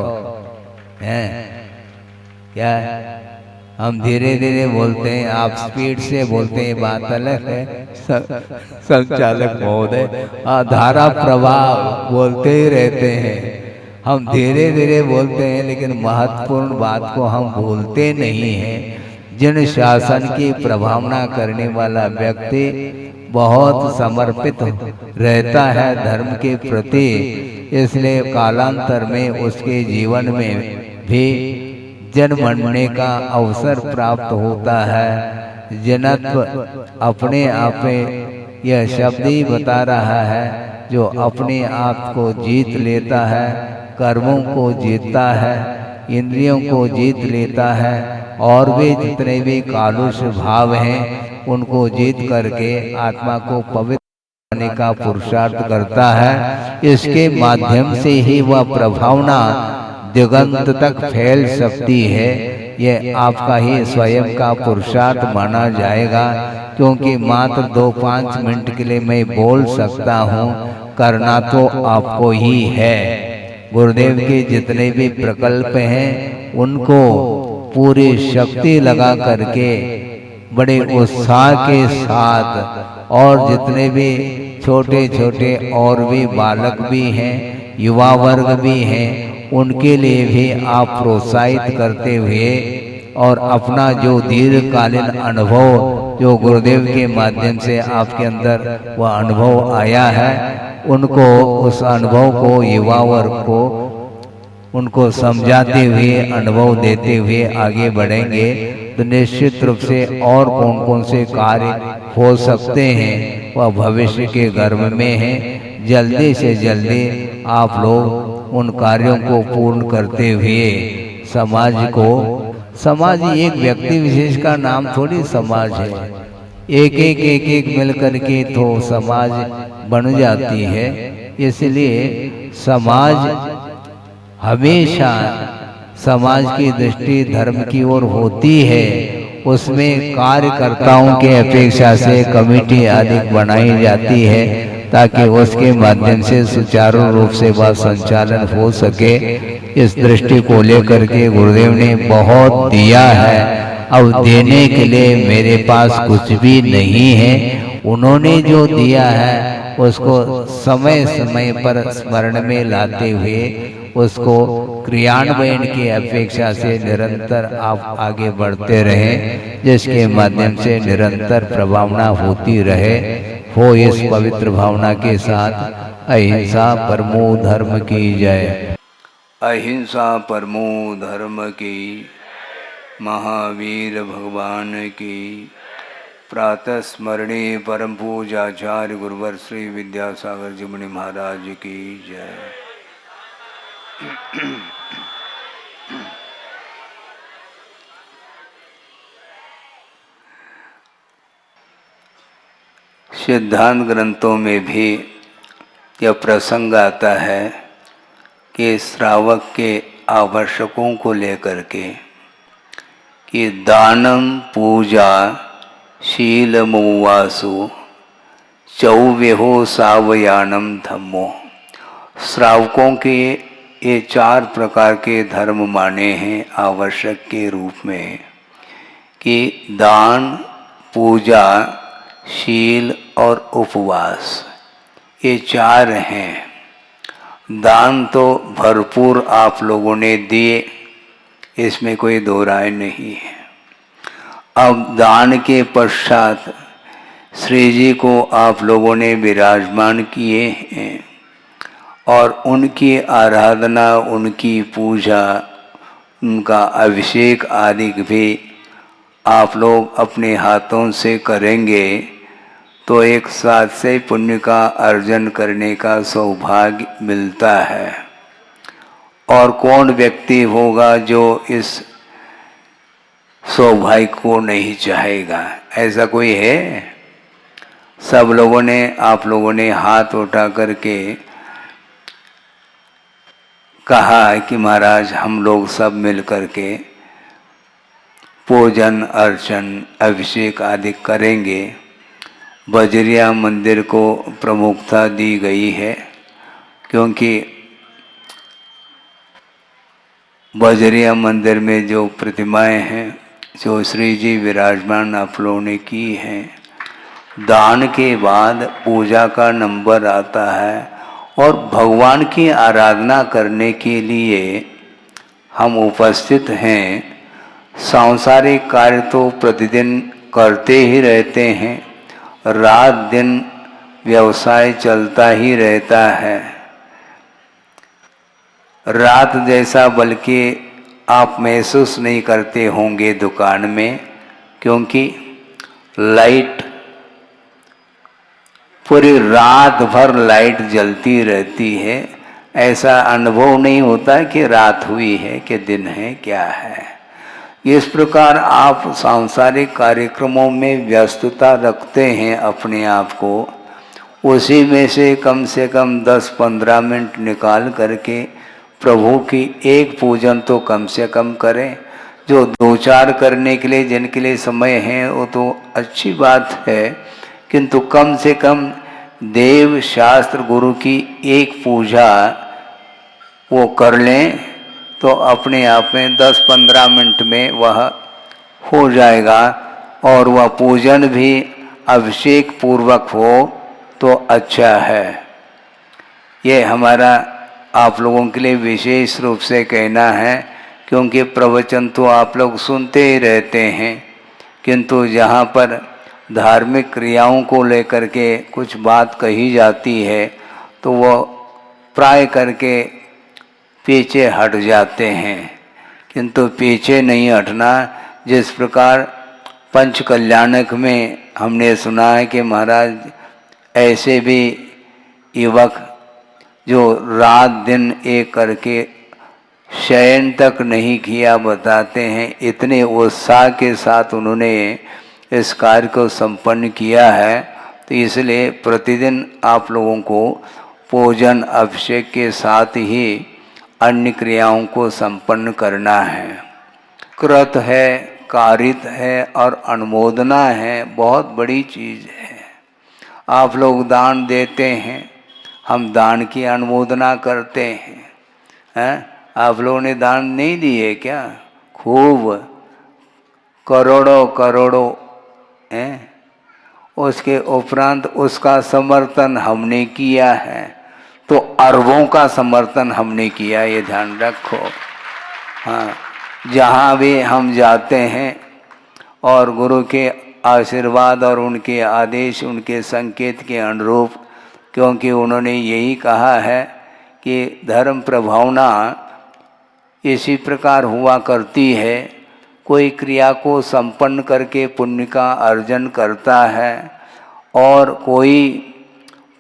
हैं क्या हम धीरे धीरे बोलते हैं, आप स्पीड से बोलते हैं, बात अलग है। संचालक महोदय धारा प्रवाह बोलते ही रहते हैं, हम धीरे धीरे बोलते हैं, लेकिन महत्वपूर्ण बात को हम भूलते नहीं हैं। जिन शासन की प्रभावना करने वाला व्यक्ति बहुत समर्पित रहता है धर्म के प्रति, इसलिए कालांतर में उसके जीवन में भी जन्म मरने का अवसर प्राप्त होता है। जनत्व अपने आप में यह शब्द ही बता रहा है, जो अपने आप को जीत लेता है, कर्मों को जीतता है, इंद्रियों को जीत लेता है, और वे जितने भी कालुष भाव हैं उनको जीत करके आत्मा को पवित्र बनाने का पुरुषार्थ करता है। इसके माध्यम से ही वह प्रभावना दिगंत तक फैल सकती है। यह आपका ही स्वयं का पुरुषार्थ माना जाएगा, क्योंकि मात्र 2-5 मिनट के लिए मैं बोल सकता हूँ, करना तो आपको ही है। गुरुदेव के जितने भी प्रकल्प हैं उनको पूरी शक्ति लगा करके बड़े उत्साह के साथ, और जितने भी छोटे छोटे और भी बालक भी हैं, युवा वर्ग भी हैं, उनके लिए भी आप प्रोत्साहित करते हुए और अपना जो दीर्घकालीन अनुभव जो गुरुदेव के माध्यम से आपके अंदर वह अनुभव आया है, उनको उस अनुभव को युवा वर्ग को उनको समझाते हुए अनुभव देते हुए आगे बढ़ेंगे तो निश्चित रूप से और कौन कौन से कार्य हो सकते हैं वह भविष्य के गर्भ में है। जल्दी से जल्दी आप लोग उन कार्यों को पूर्ण करते हुए समाज एक व्यक्ति विशेष का नाम थोड़ी समाज है, एक मिल करके तो समाज बन जाती है। इसलिए हमेशा समाज की दृष्टि धर्म की ओर होती है, उसमें कार्यकर्ताओं के अपेक्षा से कमेटी आदि बनाई जाती है ताकि उसके माध्यम से सुचारू रूप से वह संचालन हो सके। इस दृष्टि को लेकर के गुरुदेव ने बहुत दिया है। अब देने के लिए मेरे पास कुछ भी नहीं है। उन्होंने जो दिया है उसको समय समय पर स्मरण में लाते हुए उसको क्रियान्वयन की अपेक्षा से निरंतर आप आगे बढ़ते रहें, जिसके माध्यम से निरंतर प्रभावना होती रहे। हो इस पवित्र भावना के साथ अहिंसा परमो धर्म की जय। अहिंसा परमो धर्म की, महावीर भगवान की। प्रातः स्मरणे परम पूजाचार्य गुरुवर श्री विद्यासागर जी मुनि महाराज की जय। सिद्धांत ग्रंथों में भी यह प्रसंग आता है कि श्रावक के आवश्यकों को लेकर के कि दानम पूजा शीलमुवासु चौव्यहो सावयानम धम्मो। श्रावकों के ये 4 प्रकार के धर्म माने हैं आवश्यक के रूप में कि दान, पूजा, शील और उपवास, ये 4 हैं। दान तो भरपूर आप लोगों ने दिए, इसमें कोई दो राय नहीं है। अब दान के पश्चात श्री जी को आप लोगों ने विराजमान किए हैं और उनकी आराधना, उनकी पूजा, उनका अभिषेक आदि भी आप लोग अपने हाथों से करेंगे तो एक साथ से पुण्य का अर्जन करने का सौभाग्य मिलता है। और कौन व्यक्ति होगा जो इस सौभाग्य को नहीं चाहेगा? ऐसा कोई है? सब लोगों ने, आप लोगों ने हाथ उठा करके कहा कि महाराज हम लोग सब मिल करके पूजन अर्चन अभिषेक आदि करेंगे। बजरिया मंदिर को प्रमुखता दी गई है क्योंकि बजरिया मंदिर में जो प्रतिमाएं हैं जो श्री जी विराजमान आप लोगों ने की हैं, दान के बाद पूजा का नंबर आता है और भगवान की आराधना करने के लिए हम उपस्थित हैं। सांसारिक कार्य तो प्रतिदिन करते ही रहते हैं, रात दिन व्यवसाय चलता ही रहता है। रात जैसा बल्कि आप महसूस नहीं करते होंगे दुकान में, क्योंकि लाइट पूरी रात भर लाइट जलती रहती है। ऐसा अनुभव नहीं होता कि रात हुई है कि दिन है क्या है। इस प्रकार आप सांसारिक कार्यक्रमों में व्यस्तता रखते हैं अपने आप को, उसी में से कम 10-15 मिनट निकाल करके प्रभु की एक पूजन तो कम से कम करें। जो 2-4 करने के लिए जिनके लिए समय है वो तो अच्छी बात है, किंतु कम से कम देव शास्त्र गुरु की एक पूजा वो कर लें तो अपने आप में 10-15 मिनट में वह हो जाएगा। और वह पूजन भी अभिषेक पूर्वक हो तो अच्छा है। ये हमारा आप लोगों के लिए विशेष रूप से कहना है, क्योंकि प्रवचन तो आप लोग सुनते ही रहते हैं, किंतु जहाँ पर धार्मिक क्रियाओं को लेकर के कुछ बात कही जाती है तो वो प्राय करके पीछे हट जाते हैं। किंतु पीछे नहीं हटना। जिस प्रकार पंच कल्याणक में हमने सुना है कि महाराज ऐसे भी युवक जो रात दिन एक करके शयन तक नहीं किया बताते हैं, इतने उत्साह के साथ उन्होंने इस कार्य को संपन्न किया है। तो इसलिए प्रतिदिन आप लोगों को पूजन अभिषेक के साथ ही अन्य क्रियाओं को संपन्न करना है। कृत है, कारित है और अनुमोदना है, बहुत बड़ी चीज़ है। आप लोग दान देते हैं, हम दान की अनुमोदना करते हैं। आप लोगों ने दान नहीं दिए क्या? खूब करोड़ों करोड़ों हैं। उसके उपरांत उसका समर्थन हमने किया है, तो अरबों का समर्थन हमने किया, ये ध्यान रखो। हाँ, जहाँ भी हम जाते हैं और गुरु के आशीर्वाद और उनके आदेश, उनके संकेत के अनुरूप, क्योंकि उन्होंने यही कहा है कि धर्म प्रभावना इसी प्रकार हुआ करती है। कोई क्रिया को संपन्न करके पुण्य का अर्जन करता है और कोई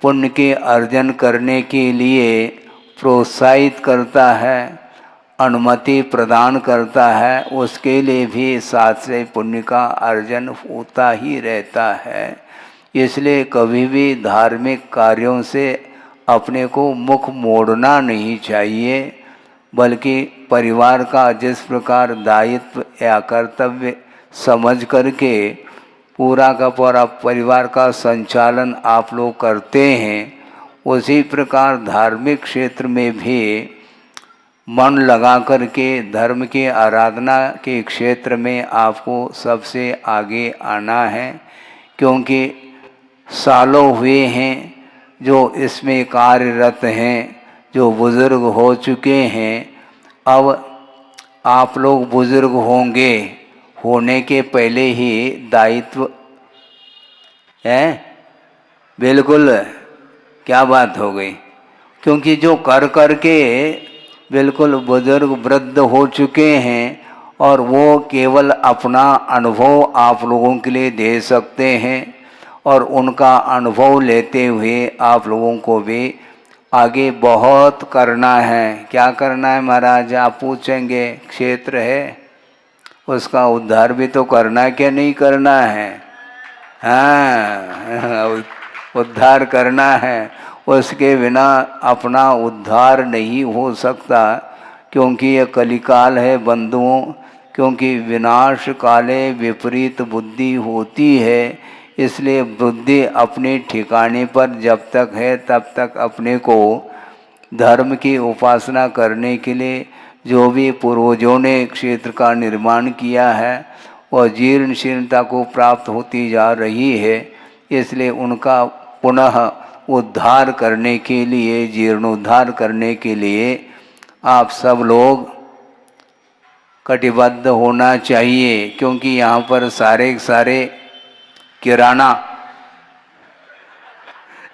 पुण्य के अर्जन करने के लिए प्रोत्साहित करता है, अनुमति प्रदान करता है, उसके लिए भी साथ से पुण्य का अर्जन होता ही रहता है। इसलिए कभी भी धार्मिक कार्यों से अपने को मुख मोड़ना नहीं चाहिए, बल्कि परिवार का जिस प्रकार दायित्व या कर्तव्य समझ करके पूरा का पूरा परिवार का संचालन आप लोग करते हैं, उसी प्रकार धार्मिक क्षेत्र में भी मन लगा करके धर्म के आराधना के क्षेत्र में आपको सबसे आगे आना है। क्योंकि सालों हुए हैं जो इसमें कार्यरत हैं, जो बुज़ुर्ग हो चुके हैं। अब आप लोग बुज़ुर्ग होंगे, होने के पहले ही दायित्व है। बिल्कुल क्या बात हो गई, क्योंकि जो कर करके बिल्कुल बुजुर्ग वृद्ध हो चुके हैं और वो केवल अपना अनुभव आप लोगों के लिए दे सकते हैं, और उनका अनुभव लेते हुए आप लोगों को भी आगे बहुत करना है। क्या करना है महाराज? आप पूछेंगे, क्षेत्र है उसका उद्धार भी तो करना है, क्या नहीं करना है? हाँ, उद्धार करना है। उसके बिना अपना उद्धार नहीं हो सकता, क्योंकि यह कलिकाल है बंधुओं। क्योंकि विनाश काले विपरीत बुद्धि होती है, इसलिए बुद्धि अपने ठिकाने पर जब तक है तब तक अपने को धर्म की उपासना करने के लिए जो भी पूर्वजों ने क्षेत्र का निर्माण किया है वह जीर्ण शीर्णता को प्राप्त होती जा रही है। इसलिए उनका पुनः उद्धार करने के लिए, जीर्णोद्धार करने के लिए आप सब लोग कटिबद्ध होना चाहिए। क्योंकि यहाँ पर सारे किराना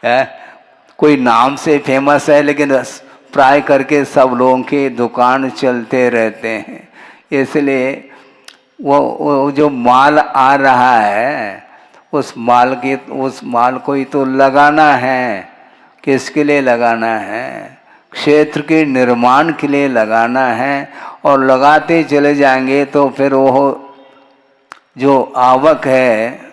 है, कोई नाम से फेमस है, लेकिन प्राय करके सब लोगों के दुकान चलते रहते हैं। इसलिए वो जो माल आ रहा है उस माल को ही तो लगाना है। किसके लिए लगाना है? क्षेत्र के निर्माण के लिए लगाना है। और लगाते चले जाएंगे तो फिर वो जो आवक है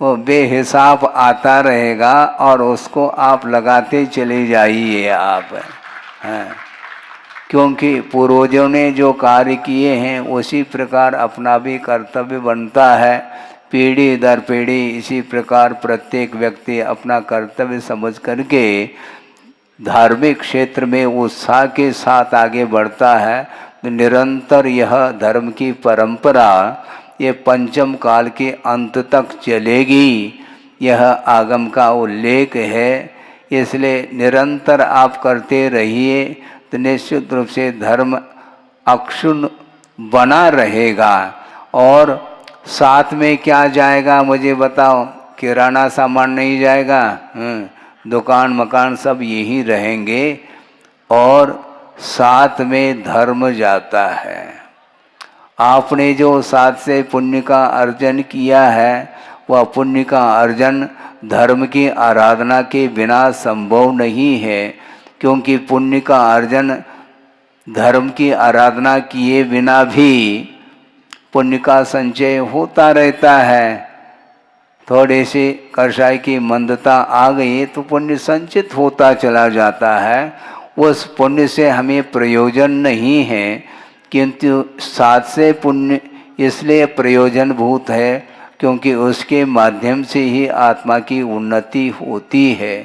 वो बेहिसाब आता रहेगा और उसको आप लगाते चले जाइए आप। हैं, क्योंकि पूर्वजों ने जो कार्य किए हैं उसी प्रकार अपना भी कर्तव्य बनता है। पीढ़ी दर पीढ़ी इसी प्रकार प्रत्येक व्यक्ति अपना कर्तव्य समझ करके धार्मिक क्षेत्र में उत्साह के साथ आगे बढ़ता है। निरंतर यह धर्म की परंपरा ये पंचम काल के अंत तक चलेगी, यह आगम का उल्लेख है। इसलिए निरंतर आप करते रहिए तो निश्चित रूप से धर्म अक्षुण्ण बना रहेगा। और साथ में क्या जाएगा मुझे बताओ? किराना सामान नहीं जाएगा, दुकान मकान सब यही रहेंगे और साथ में धर्म जाता है। आपने जो साथ से पुण्य का अर्जन किया है वह पुण्य का अर्जन धर्म की आराधना के बिना संभव नहीं है, क्योंकि पुण्य का अर्जन धर्म की आराधना किए बिना भी पुण्य का संचय होता रहता है। थोड़ी सी कषाय की मंदता आ गई तो पुण्य संचित होता चला जाता है। उस पुण्य से हमें प्रयोजन नहीं है, किंतु साथ से पुण्य इसलिए प्रयोजनभूत है क्योंकि उसके माध्यम से ही आत्मा की उन्नति होती है।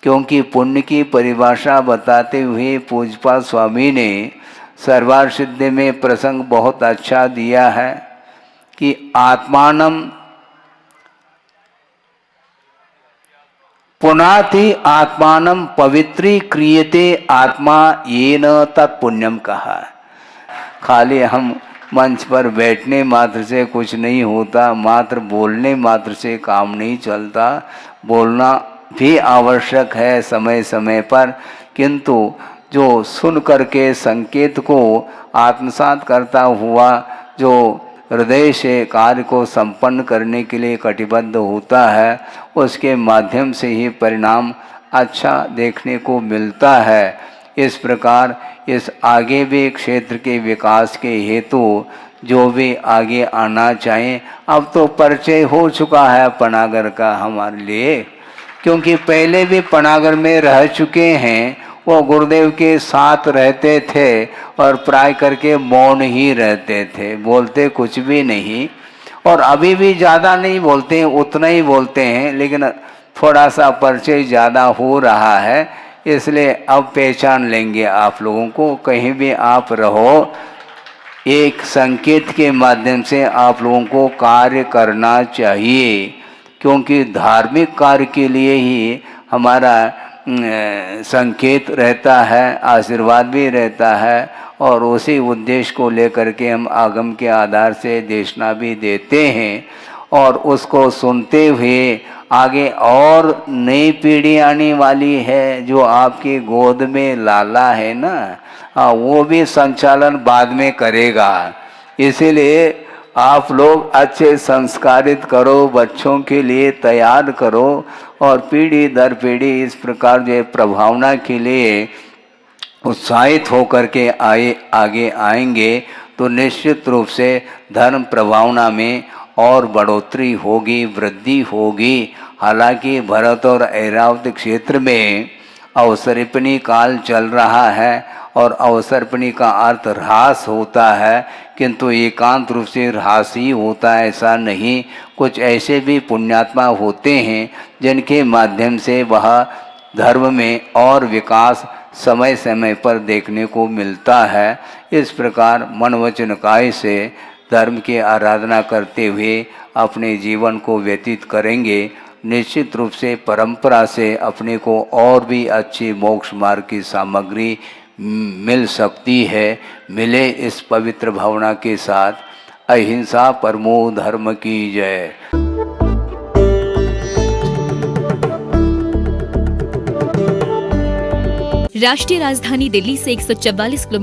क्योंकि पुण्य की परिभाषा बताते हुए पूज्यपाद स्वामी ने सर्वार्थ सिद्धि में प्रसंग बहुत अच्छा दिया है कि आत्मानम पुनाति आत्मानम पवित्री क्रियते आत्मा येन तत्पुण्यम कहा। खाली हम मंच पर बैठने मात्र से कुछ नहीं होता, मात्र बोलने मात्र से काम नहीं चलता। बोलना भी आवश्यक है समय समय पर, किंतु जो सुन करके संकेत को आत्मसात करता हुआ जो हृदय से कार्य को संपन्न करने के लिए कटिबद्ध होता है उसके माध्यम से ही परिणाम अच्छा देखने को मिलता है। इस प्रकार इस आगे भी क्षेत्र के विकास के हेतु जो भी आगे आना चाहें, अब तो परिचय हो चुका है पनागर का हमारे लिए, क्योंकि पहले भी पनागर में रह चुके हैं। वो गुरुदेव के साथ रहते थे और प्राय करके मौन ही रहते थे, बोलते कुछ भी नहीं। और अभी भी ज़्यादा नहीं बोलते हैं, उतना ही बोलते हैं, लेकिन थोड़ा सा परिचय ज़्यादा हो रहा है, इसलिए अब पहचान लेंगे आप लोगों को। कहीं भी आप रहो, एक संकेत के माध्यम से आप लोगों को कार्य करना चाहिए, क्योंकि धार्मिक कार्य के लिए ही हमारा संकेत रहता है, आशीर्वाद भी रहता है, और उसी उद्देश्य को लेकर के हम आगम के आधार से देशना भी देते हैं। और उसको सुनते हुए आगे और नई पीढ़ी आने वाली है, जो आपकी गोद में लाला है ना, वो भी संचालन बाद में करेगा। इसीलिए आप लोग अच्छे संस्कारित करो, बच्चों के लिए तैयार करो, और पीढ़ी दर पीढ़ी इस प्रकार जो प्रभावना के लिए उत्साहित होकर के आगे आएंगे तो निश्चित रूप से धर्म प्रभावना में और बढ़ोतरी होगी, वृद्धि होगी। हालांकि भरत और ऐरावत क्षेत्र में अवसर्पिणी काल चल रहा है, और अवसर्पिणी का अर्थ ह्रास होता है, किंतु एकांत रूप से ह्रास ही होता है ऐसा नहीं। कुछ ऐसे भी पुण्यात्मा होते हैं जिनके माध्यम से वह धर्म में और विकास समय समय पर देखने को मिलता है। इस प्रकार मन वचन काय से धर्म की आराधना करते हुए अपने जीवन को व्यतीत करेंगे, निश्चित रूप से परंपरा से अपने को और भी अच्छी मोक्ष मार्ग की सामग्री मिल सकती है। मिले इस पवित्र भावना के साथ। अहिंसा परमो धर्म की जय। राष्ट्रीय राजधानी दिल्ली से 144 किलोमीटर